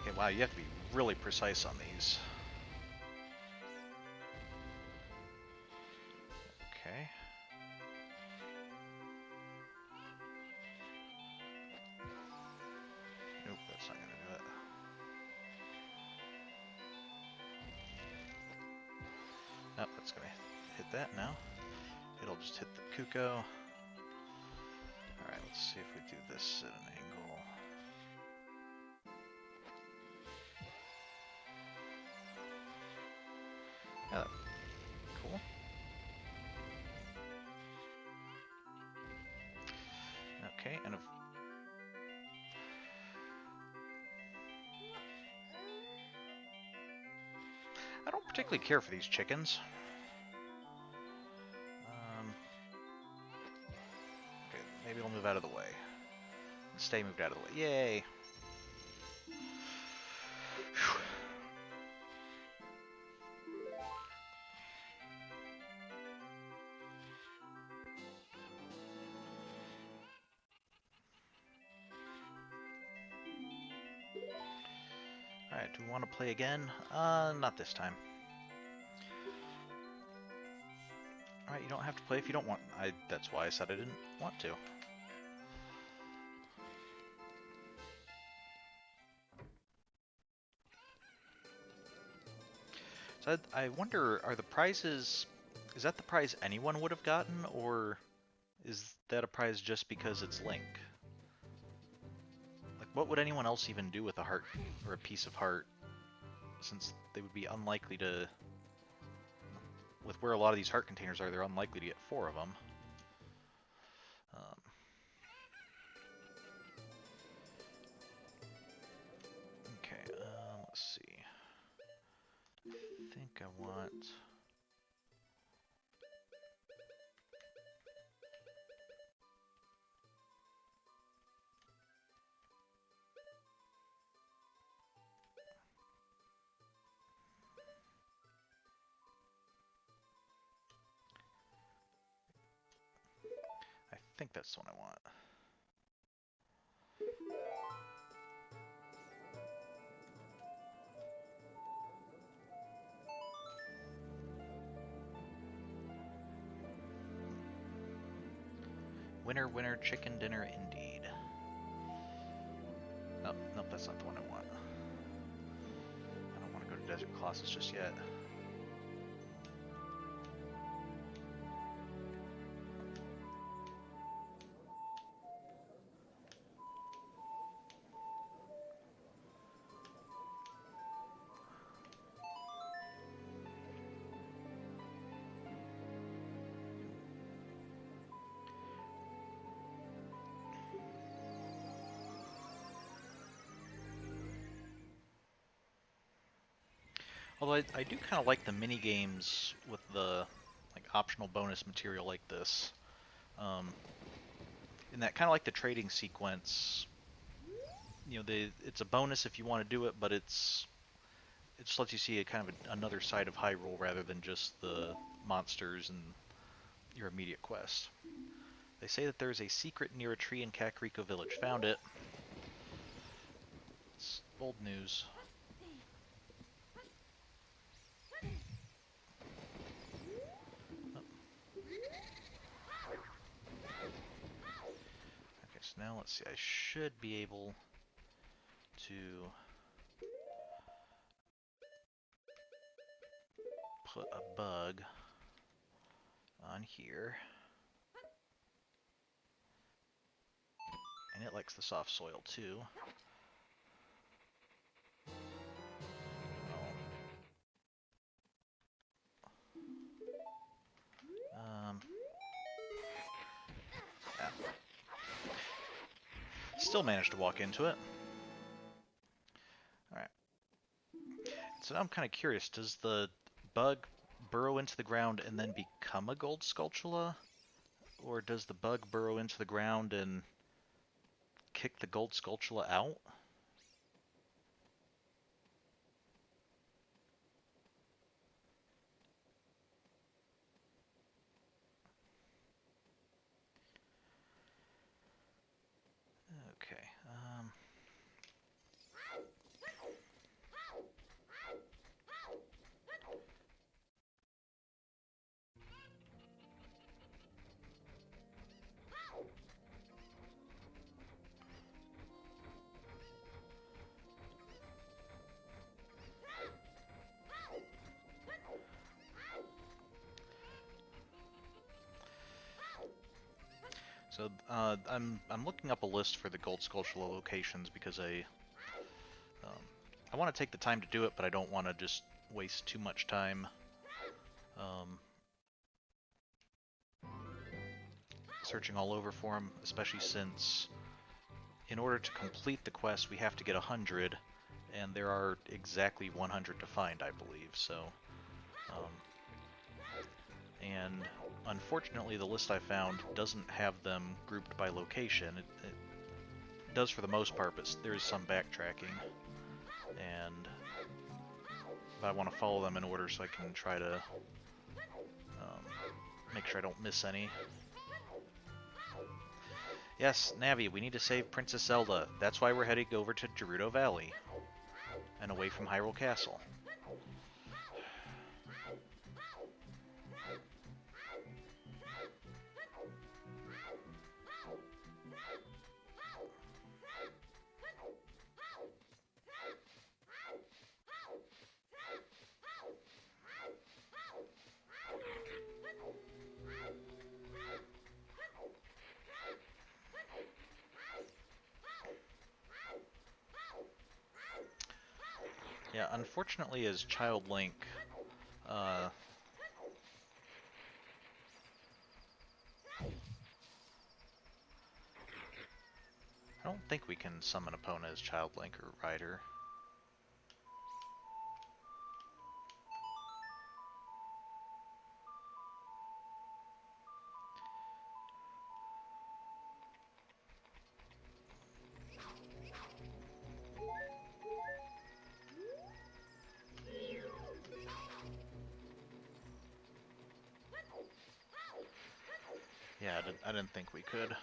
Okay, wow, you have to be really precise on these. Okay. Nope, that's not gonna do it. Nope, that's gonna hit that now. It'll just hit the Kuko. Alright, let's see if we do this at an angle. Yeah, cool. Okay, and if I don't particularly care for these chickens. Okay, maybe I'll move out of the way. Stay moved out of the way. Yay! Alright, do we want to play again? Not this time. Alright, you don't have to play if you don't want. That's why I said I didn't want to. So I wonder, are the prizes... Is that the prize anyone would have gotten, or is that a prize just because it's Link? Like, what would anyone else even do with a heart, or a piece of heart, since they would be unlikely to... With where a lot of these heart containers are, they're unlikely to get 4 of them. Okay, let's see. I think I want... I think that's the one I want. Winner, winner, chicken dinner indeed. Nope, nope, that's not the one I want. I don't want to go to Desert Colossus just yet. Although I do kind of like the mini games with the like optional bonus material like this. In that kind of like the trading sequence, you know, it's a bonus if you want to do it, but it just lets you see a kind of another side of Hyrule rather than just the monsters and your immediate quest. They say that there's a secret near a tree in Kakariko Village. Found it. It's old news. So now let's see, I should be able to put a bug on here. And it likes the soft soil too. Still managed to walk into it. Alright. So now I'm kind of curious, does the bug burrow into the ground and then become a gold Skulltula? Or does the bug burrow into the ground and kick the gold Skulltula out? Okay. So I'm looking up a list for the gold Skulltula locations because I want to take the time to do it, but I don't want to just waste too much time searching all over for them, especially since in order to complete the quest we have to get 100, and there are exactly 100 to find, I believe. So, and unfortunately the list I found doesn't have them grouped by location. It does for the most part, but there's some backtracking, and I want to follow them in order so I can try to make sure I don't miss any. Yes, Navi, we need to save Princess Zelda. That's why we're heading over to Gerudo Valley and away from Hyrule Castle. Yeah, unfortunately as Child Link, I don't think we can summon Epona as Child Link or Rider. Yeah, I didn't think we could.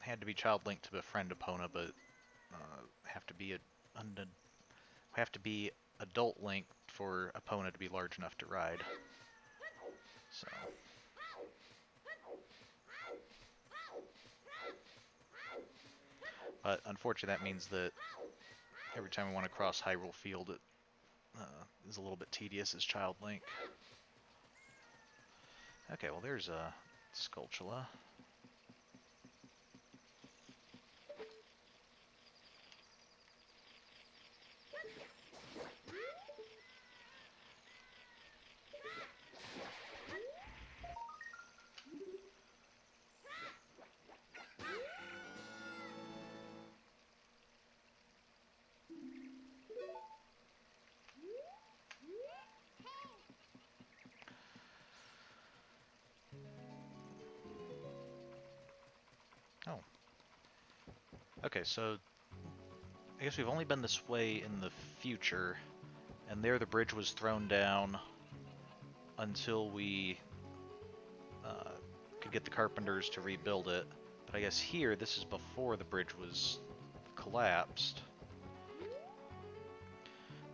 Had to be Child Link to befriend Epona, but have to be adult Link for Epona to be large enough to ride. So. But unfortunately, that means that every time we want to cross Hyrule Field, it is a little bit tedious as Child Link. Okay, well there's a Skulltula. Oh. Okay, so I guess we've only been this way in the future, and there the bridge was thrown down until we could get the carpenters to rebuild it. But I guess here, this is before the bridge was collapsed.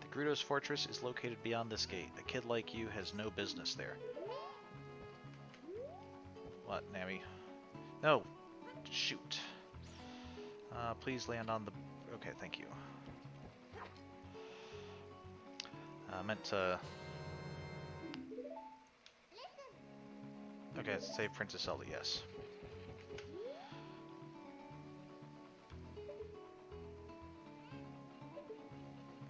The Gerudo's fortress is located beyond this gate. A kid like you has no business there. What, Navi? No! Shoot. Please land on the... Okay, thank you. I meant to... Okay, save Princess Zelda, yes.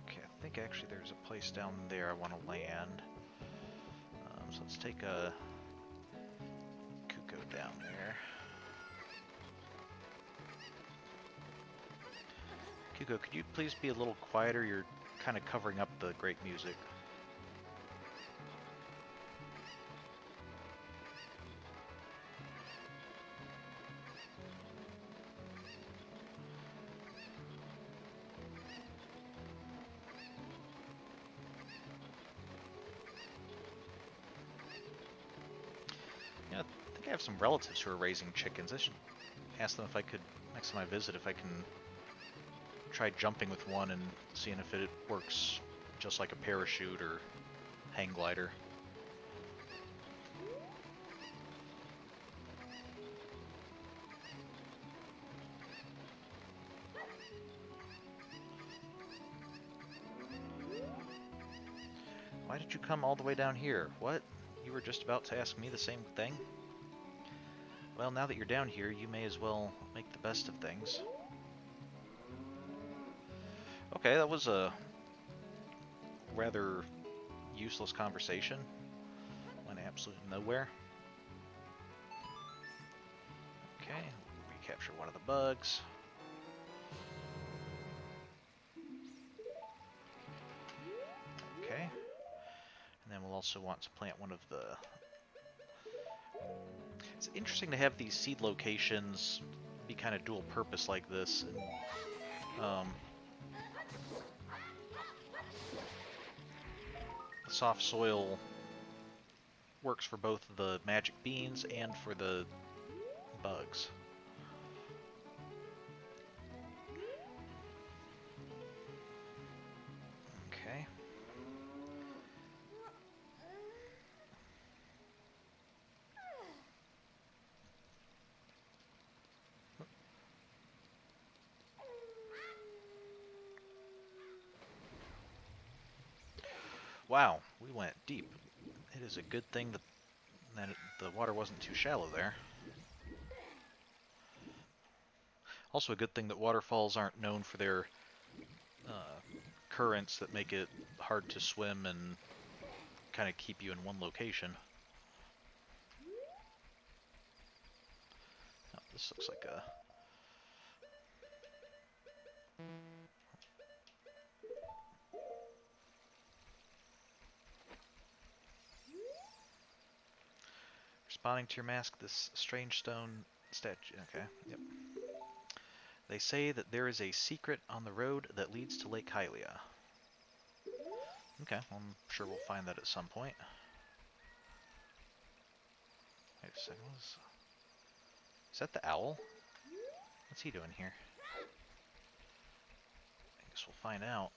Okay, I think actually there's a place down there I want to land. So let's take a Hugo, could you please be a little quieter? You're kind of covering up the great music. Yeah, I think I have some relatives who are raising chickens. I should ask them if I could, next time I visit, if I can try jumping with one and seeing if it works just like a parachute or hang glider. Why did you come all the way down here? What? You were just about to ask me the same thing? Well, now that you're down here, you may as well make the best of things. Okay, that was a rather useless conversation. Went absolutely nowhere. Okay, recapture one of the bugs. Okay. And then we'll also want to plant one of the... It's interesting to have these seed locations be kind of dual purpose like this. And, soft soil works for both the magic beans and for the bugs. Okay. Wow, we went deep. It is a good thing that the water wasn't too shallow there. Also a good thing that waterfalls aren't known for their currents that make it hard to swim and kind of keep you in one location. Oh, this looks like a... Responding to your mask, this strange stone statue. Okay, yep. They say that there is a secret on the road that leads to Lake Hylia. Okay, well, I'm sure we'll find that at some point. Wait a second, is that the owl? What's he doing here? I guess we'll find out.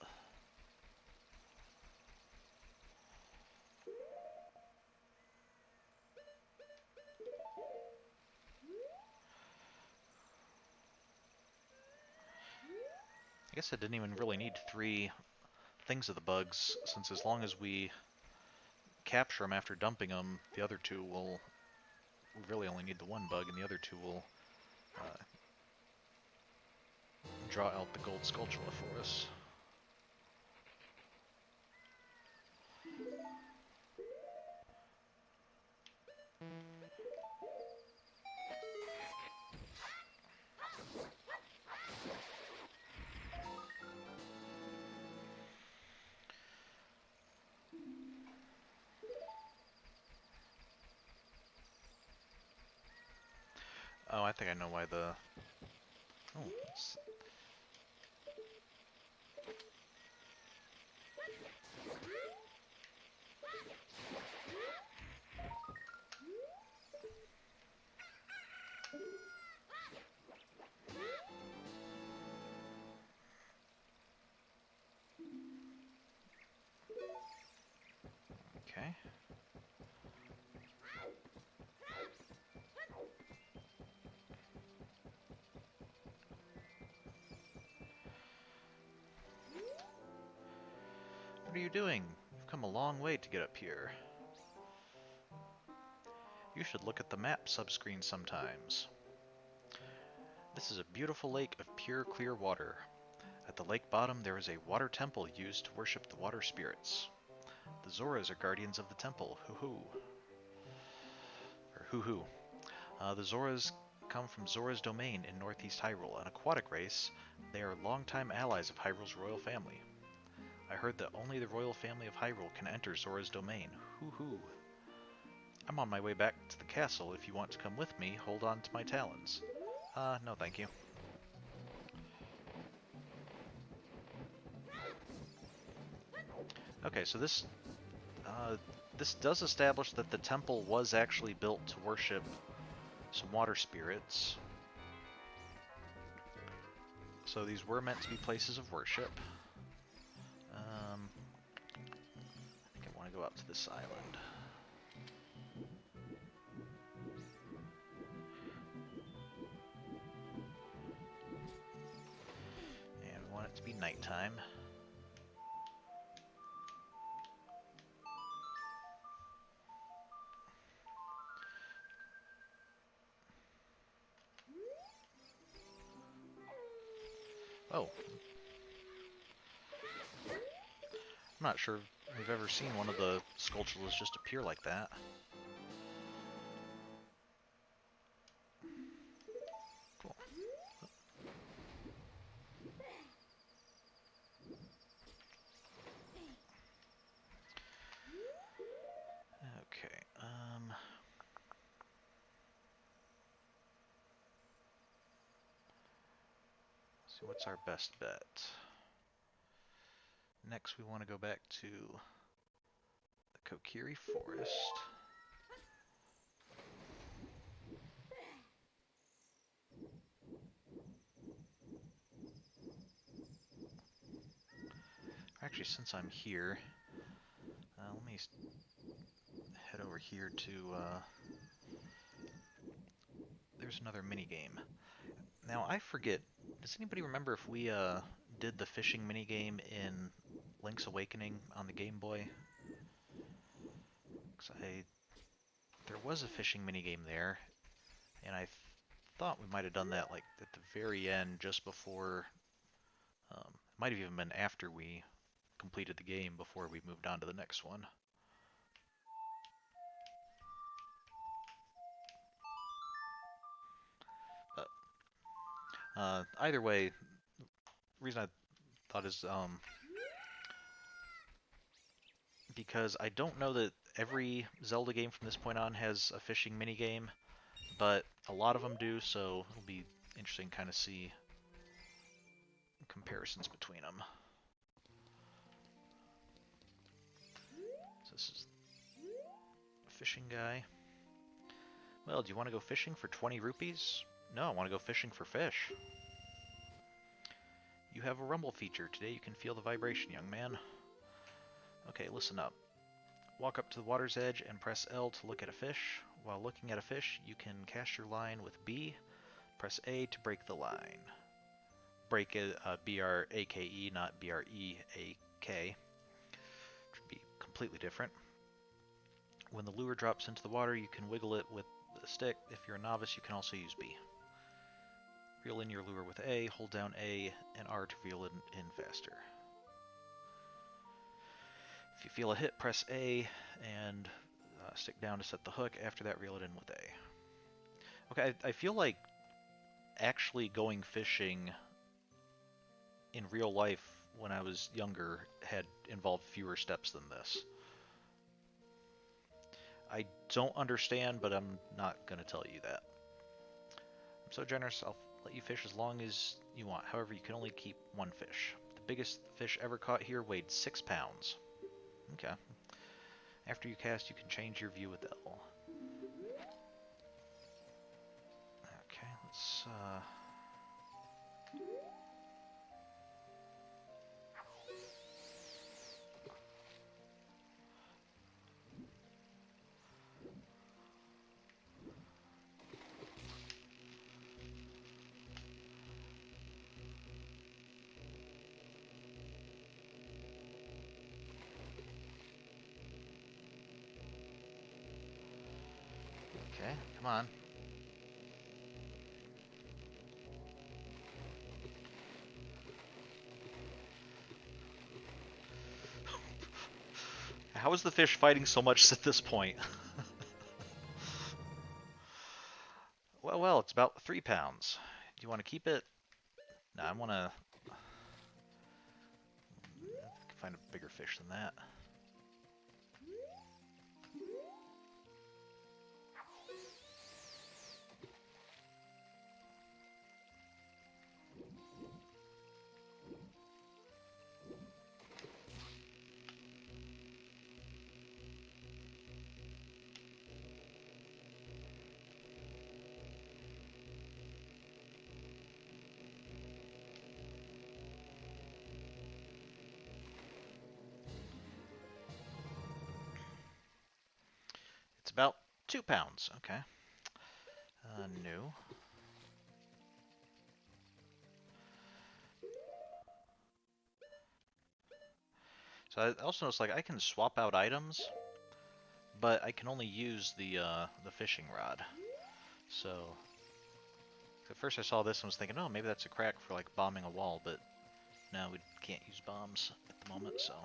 I guess I didn't even really need 3 things of the bugs, since as long as we capture them after dumping them, the other 2 will... We really only need the 1 bug, and the other 2 will draw out the gold Skulltula for us. Oh, I think I know why the... Oh, it's... Okay. What are you doing? You've come a long way to get up here. You should look at the map subscreen sometimes. This is a beautiful lake of pure, clear water. At the lake bottom there is a water temple used to worship the water spirits. The Zoras are guardians of the temple. Hoo-hoo. Or hoo-hoo. The Zoras come from Zora's domain in northeast Hyrule, an aquatic race. They are longtime allies of Hyrule's royal family. I heard that only the royal family of Hyrule can enter Zora's domain. Hoo-hoo. I'm on my way back to the castle. If you want to come with me, hold on to my talons. No thank you. Okay, so this does establish that the temple was actually built to worship some water spirits. So these were meant to be places of worship. I think I want to go out to this island. And we want it to be nighttime. Oh. I'm not sure if we've ever seen one of the Skulltulas just appear like that. Cool. Okay, so what's our best bet? Next we want to go back to the Kokiri Forest. Actually, since I'm here, let me head over here to, there's another minigame. Now, I forget, does anybody remember if we, did the fishing minigame in Link's Awakening on the Game Boy? 'Cause there was a fishing minigame there, and I thought we might have done that, like, at the very end, just before, it might have even been after we completed the game, before we moved on to the next one. But, either way, the reason I thought is, because I don't know that every Zelda game from this point on has a fishing minigame, but a lot of them do, so it'll be interesting to kind of see comparisons between them. So this is a fishing guy. Well, do you want to go fishing for 20 rupees? No, I want to go fishing for fish. You have a rumble feature. Today you can feel the vibration, young man. Okay, listen up. Walk up to the water's edge and press L to look at a fish. While looking at a fish, you can cast your line with B. Press A to break the line. Break it, B-R-A-K-E, not B-R-E-A-K. Should be completely different. When the lure drops into the water, you can wiggle it with the stick. If you're a novice, you can also use B. Reel in your lure with A, hold down A and R to reel it in faster. If you feel a hit, press A and stick down to set the hook. After that, reel it in with A. Okay, I feel like actually going fishing in real life when I was younger had involved fewer steps than this. I don't understand, but I'm not going to tell you that. I'm so generous, I'll let you fish as long as you want. However, you can only keep one fish. The biggest fish ever caught here weighed 6 pounds. Okay. After you cast, you can change your view with L. Okay, let's, okay, come on. How is the fish fighting so much at this point? Well, it's about 3 pounds. Do you want to keep it? No, I want to find a bigger fish than that. It's about 2 pounds. Okay. New. So I also noticed like I can swap out items, but I can only use the fishing rod. So at first I saw this and was thinking, oh, maybe that's a crack for like bombing a wall, but no, we can't use bombs at the moment. So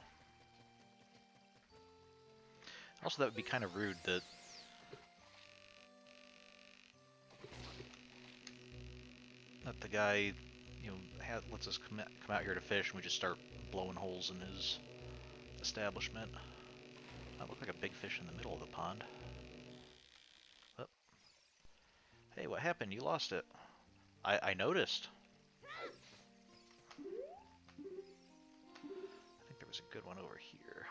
also that would be kind of rude that the guy, lets us come out here to fish and we just start blowing holes in his establishment. That looked like a big fish in the middle of the pond. Oh. Hey, what happened? You lost it. I noticed. I think there was a good one over here.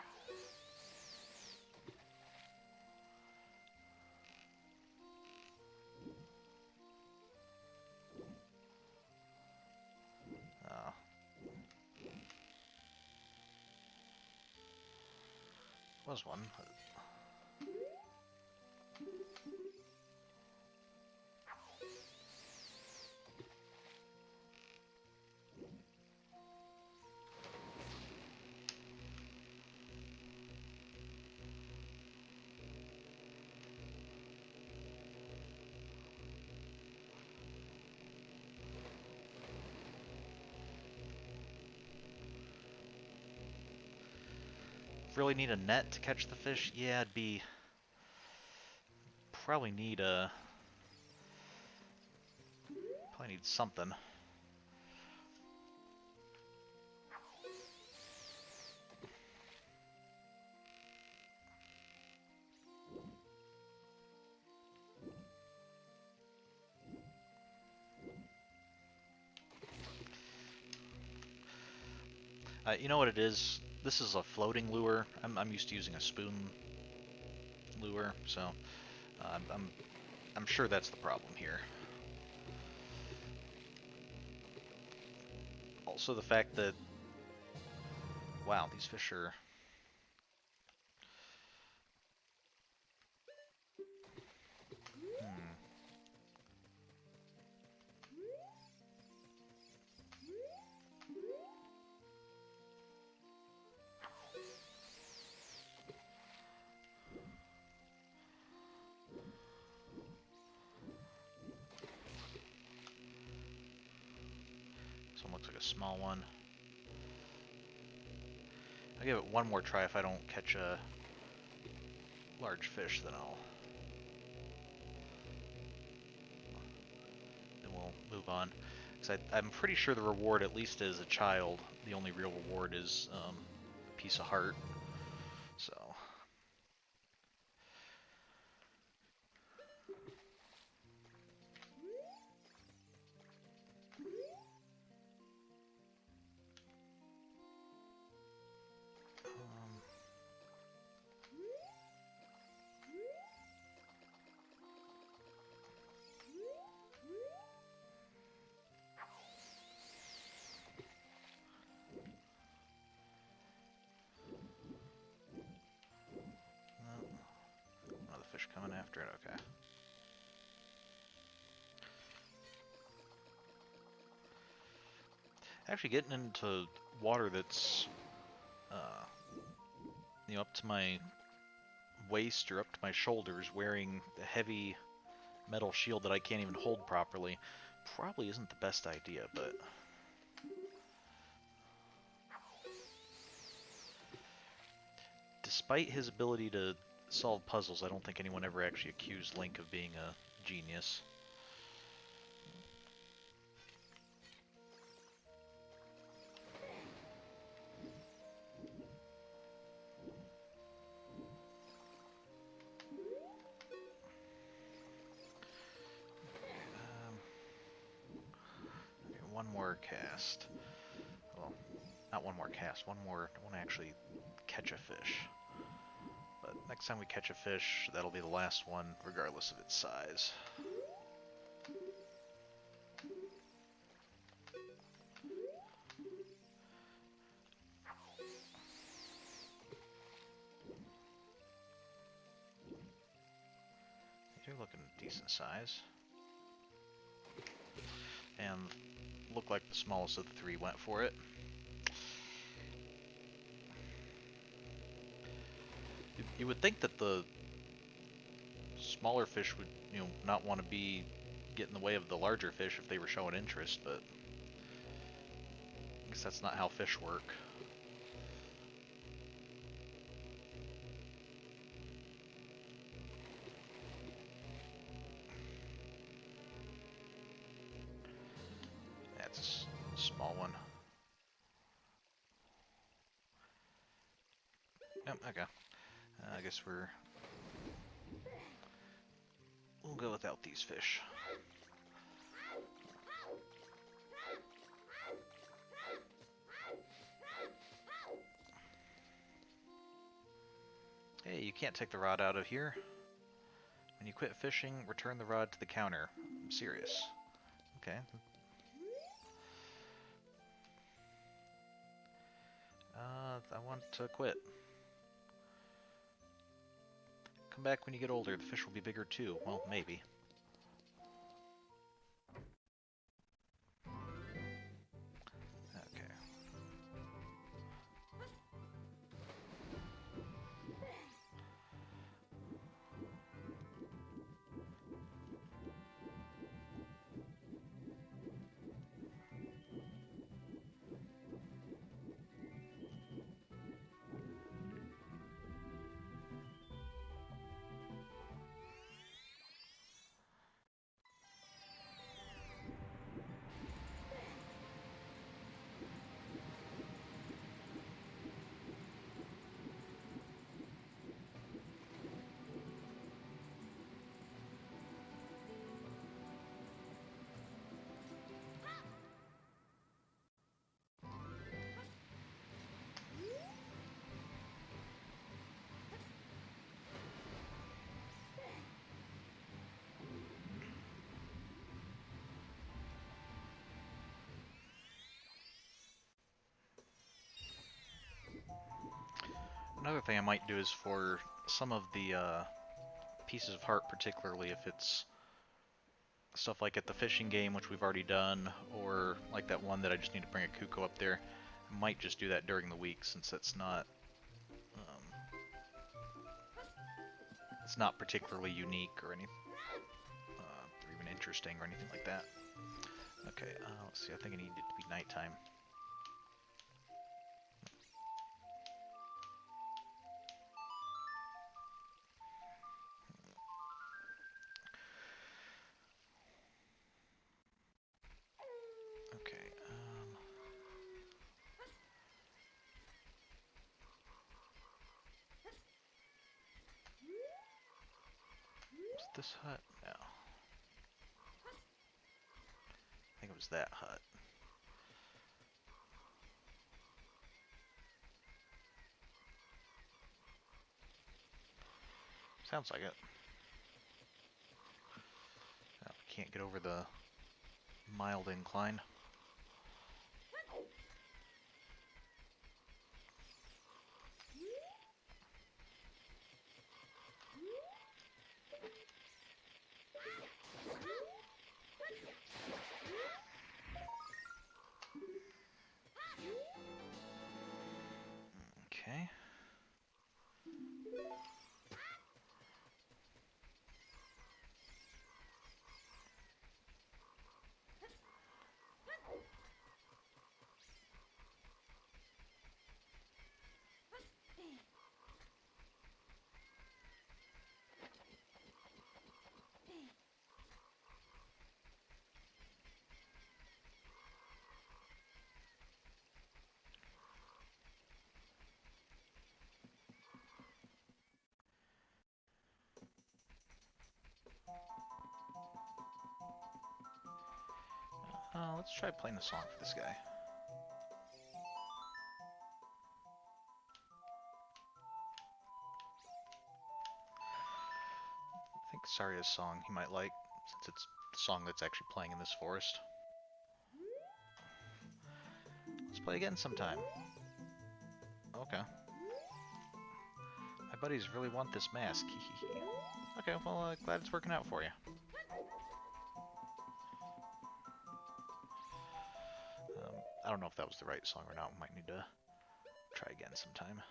Oh. Was one. Really need a net to catch the fish? Yeah, it'd be... Probably need a... Probably need something. You know what it is? This is a floating lure. I'm used to using a spoon lure, so I'm sure that's the problem here. Also the fact that, wow, these fish are... This one looks like a small one. I'll give it one more try. If I don't catch a large fish, then we'll move on. Because I'm pretty sure the reward, at least as a child, the only real reward is a piece of heart. So... Another fish coming after it, okay. Actually getting into water that's, up to my waist or up to my shoulders, wearing a heavy metal shield that I can't even hold properly, probably isn't the best idea, but... Despite his ability to solve puzzles, I don't think anyone ever actually accused Link of being a genius. one more cast. Well, not one more cast, one more, I want to actually catch a fish. But next time we catch a fish, that'll be the last one, regardless of its size. You're looking decent size. And look like the smallest of the three went for it. You would think that the smaller fish would, not want to get in the way of the larger fish if they were showing interest, but I guess that's not how fish work. That's a small one. Yep, okay. I guess we'll go without these fish. Hey, you can't take the rod out of here. When you quit fishing, return the rod to the counter. I'm serious. Okay. I want to quit. Come back when you get older. The fish will be bigger too. Well, maybe. Okay. Another thing I might do is for some of the pieces of heart, particularly if it's stuff like at the fishing game, which we've already done, or like that one that I just need to bring a Kuko up there, I might just do that during the week since it's not particularly unique or anything, or even interesting or anything like that. Okay, let's see, I think I need it to be nighttime. Okay, is this hut? No. I think it was that hut. Sounds like it. Oh, can't get over the mild incline. Okay. Let's try playing a song for this guy. I think Saria's song he might like, since it's the song that's actually playing in this forest. Let's play again sometime. Okay. My buddies really want this mask. Okay, well, glad it's working out for you. I don't know if that was the right song or not. We might need to try again sometime.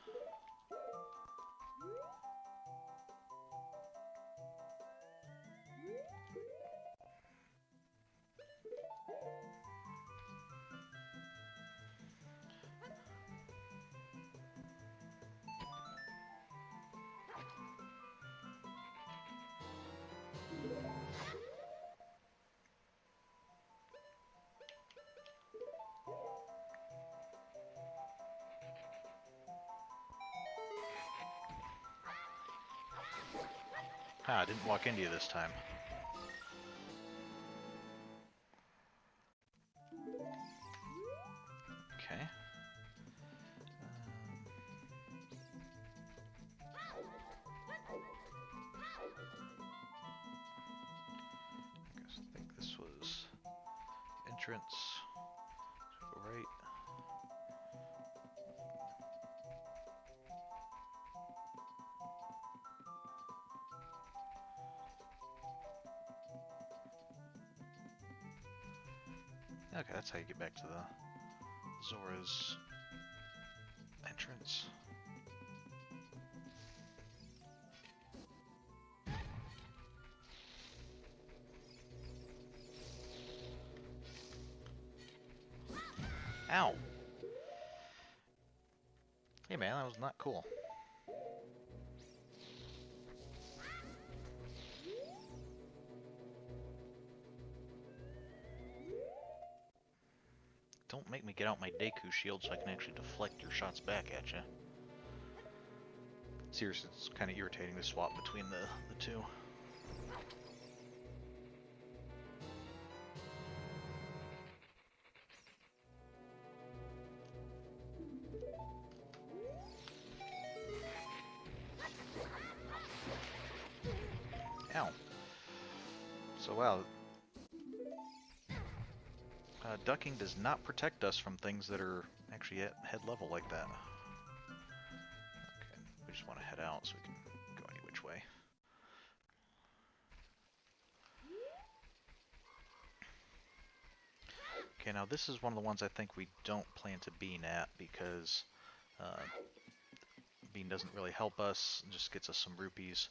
Ah, I didn't walk into you this time. Okay. I think this was entrance. Go right. Okay, that's how you get back to the Zora's entrance. Ow! Hey man, that was not cool. Don't make me get out my Deku shield so I can actually deflect your shots back at you. Seriously, it's kind of irritating to swap between the two. Ow. So wow, ducking does not protect us from things that are actually at head level like that. Okay, we just want to head out so we can go any which way. Okay, now this is one of the ones I think we don't plan to bean at because bean doesn't really help us, it just gets us some rupees.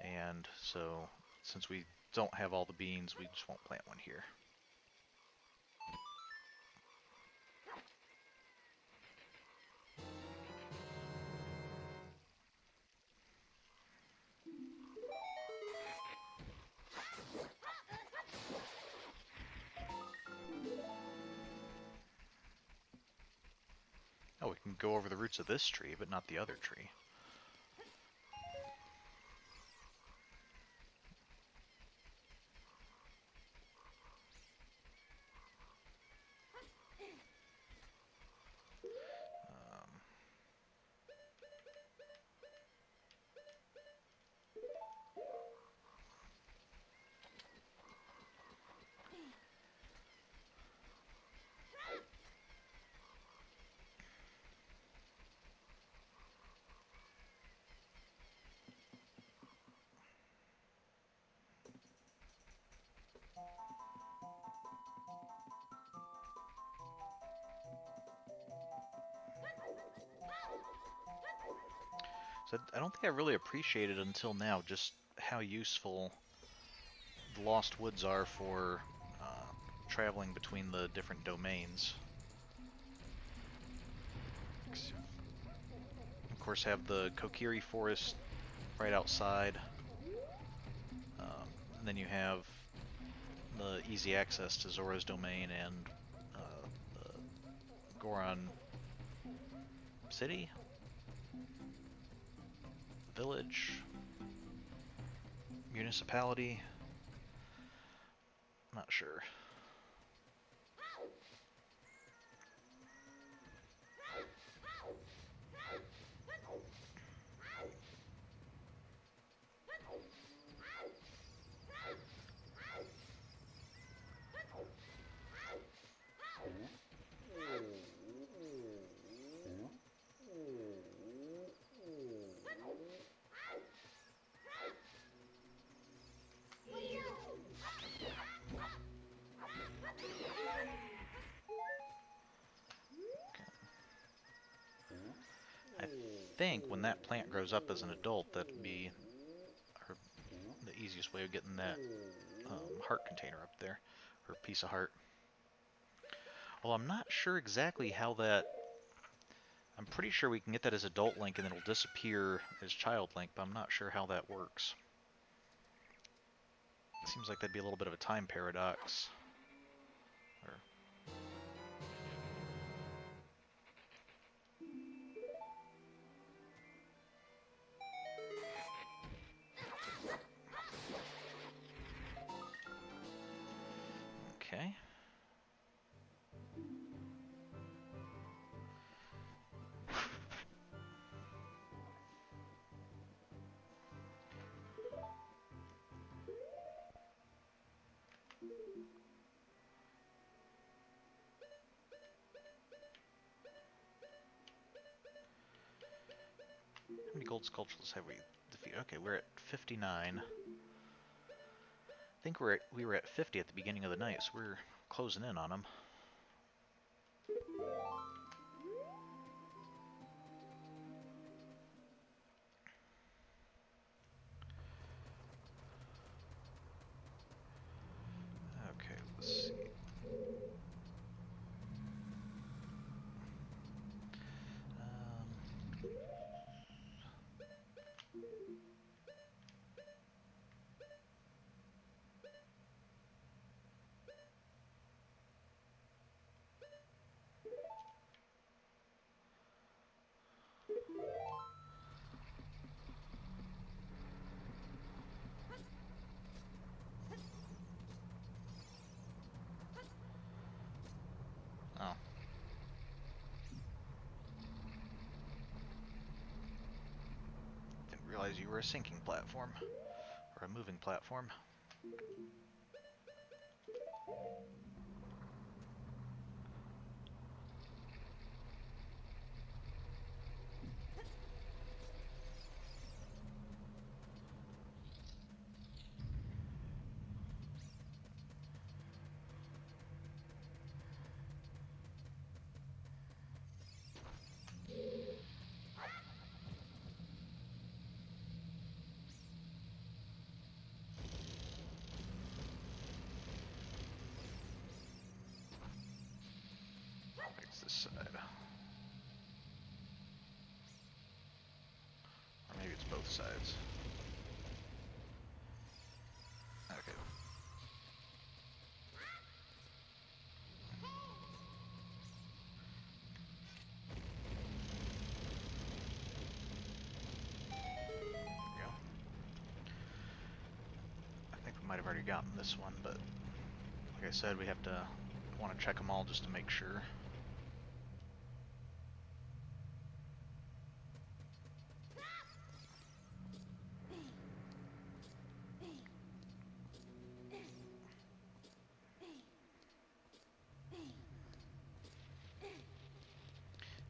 And so, since we don't have all the beans, we just won't plant one here. Oh, we can go over the roots of this tree, but not the other tree. So I don't think I really appreciated until now just how useful the Lost Woods are for traveling between the different domains. Of course, have the Kokiri Forest right outside. And then you have the easy access to Zora's domain and the Goron City? Village? Municipality? Not sure. I think when that plant grows up as an adult, that'd be the easiest way of getting that heart container up there, or piece of heart. Well, I'm not sure exactly how that... I'm pretty sure we can get that as adult Link and then it'll disappear as child Link, but I'm not sure how that works. It seems like that'd be a little bit of a time paradox. Or... Okay. How many gold sculptures have we defeated? Okay, we're at 59. I think we were at 50 at the beginning of the night, so we're closing in on them. Okay, let's see. Oh. Didn't realize you were a sinking platform. Or a moving platform. Fix this side. Or maybe it's both sides. Okay. There we go. I think we might have already gotten this one, but like I said, we have to want to check them all just to make sure.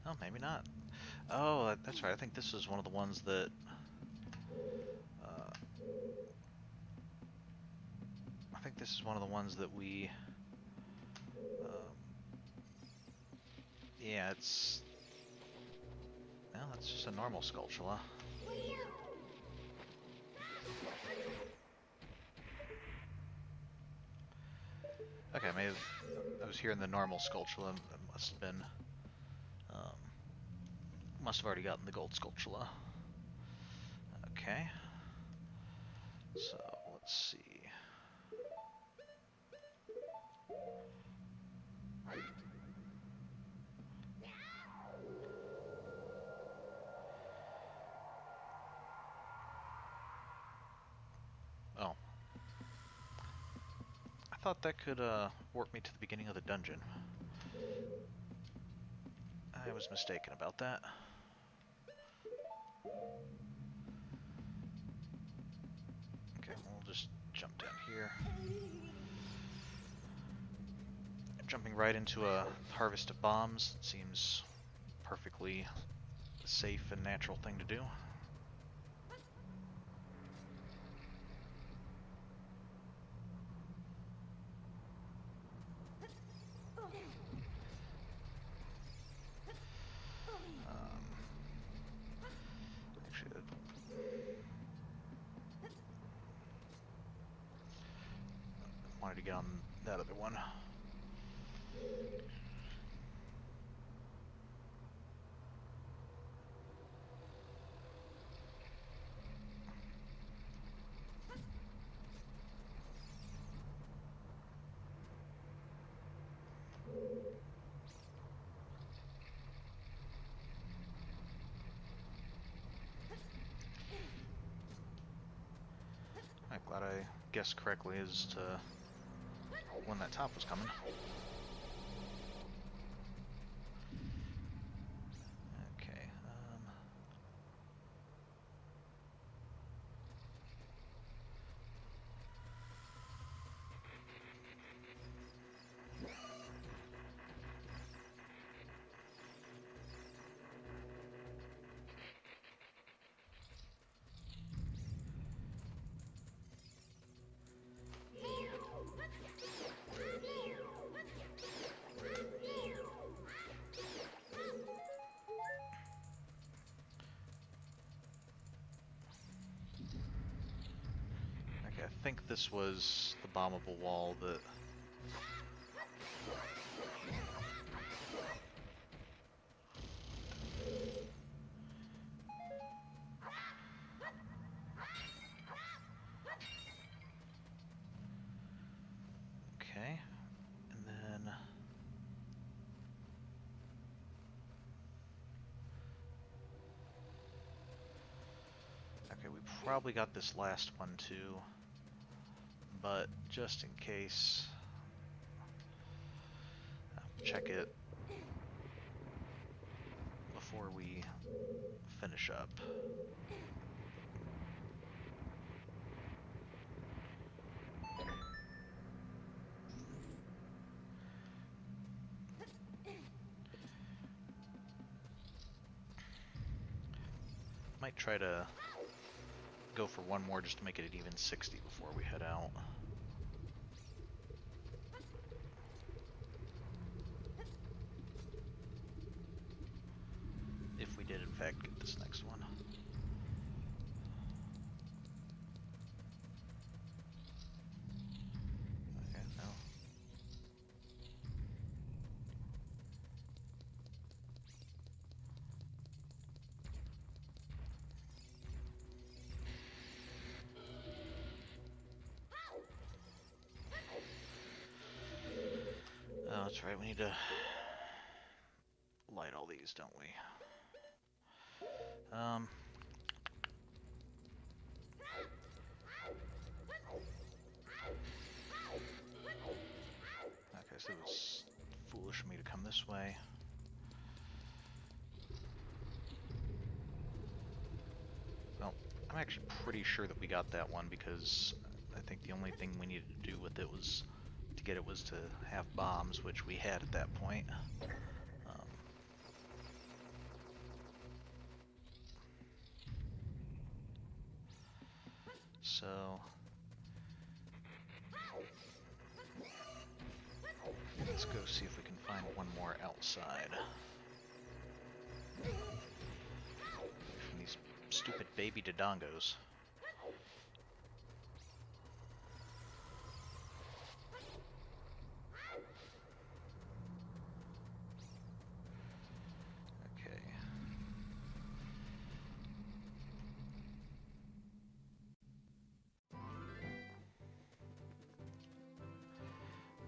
Oh, maybe not. Oh, that's right. I think this is one of the ones that... I think this is one of the ones that we... yeah, it's... Well, that's just a normal Skulltula. Okay, maybe I was hearing the normal Skulltula. It must have been... must have already gotten the gold Skulltula. Okay. So, let's see. thought that could warp me to the beginning of the dungeon. I was mistaken about that. Okay, we'll just jump down here. Jumping right into a harvest of bombs seems perfectly safe and natural thing to do. Actually, I wanted to get on that other one. I'm glad I guessed correctly as to when that top was coming. Okay, I think this was the bombable wall that... Okay, and then... Okay, we probably got this last one too, but just in case, check it before we finish up. Might try to go for one more just to make it an even 60 before we head out. If we did in fact get this next one. Okay, no. Oh, that's right, we need to light all these, don't we? Okay, so it was foolish of me to come this way. Well, I'm actually pretty sure that we got that one because I think the only thing we needed to do with it was to get it was to have bombs, which we had at that point. So let's go see if we can find one more outside. From these stupid baby Dodongos. Okay.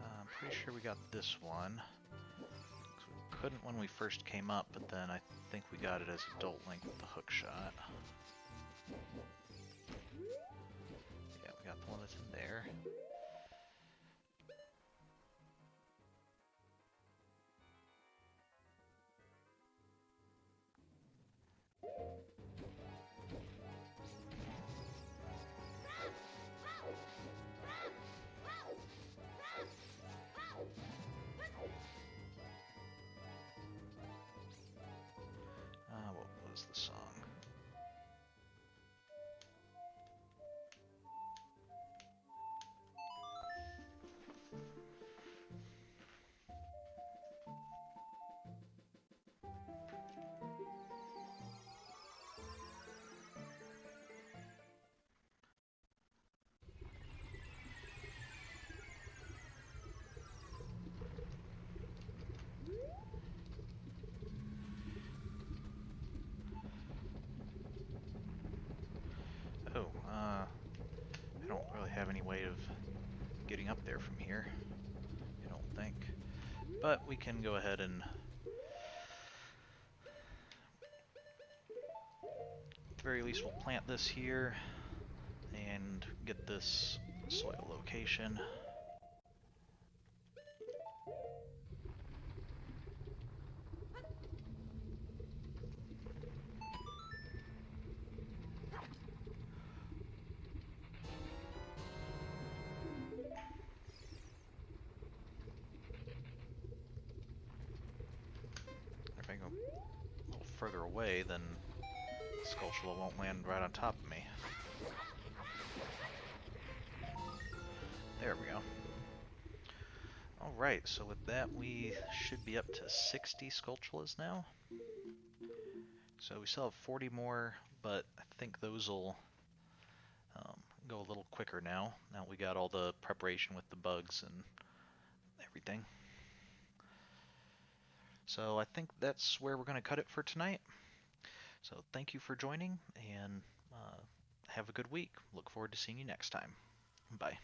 I'm pretty sure we got this one. We couldn't when we first came up, but then I think we got it as Adult Link with the hook shot. Yeah, we got the one that's in there. But we can go ahead and, at the very least, we'll plant this here and get this soil location. If I go a little further away, then Skulltula won't land right on top of me. There we go. Alright, so with that we should be up to 60 Skulltulas now. So we still have 40 more, but I think those will go a little quicker now. Now we got all the preparation with the bugs and everything. So I think that's where we're going to cut it for tonight. So thank you for joining, and have a good week. Look forward to seeing you next time. Bye.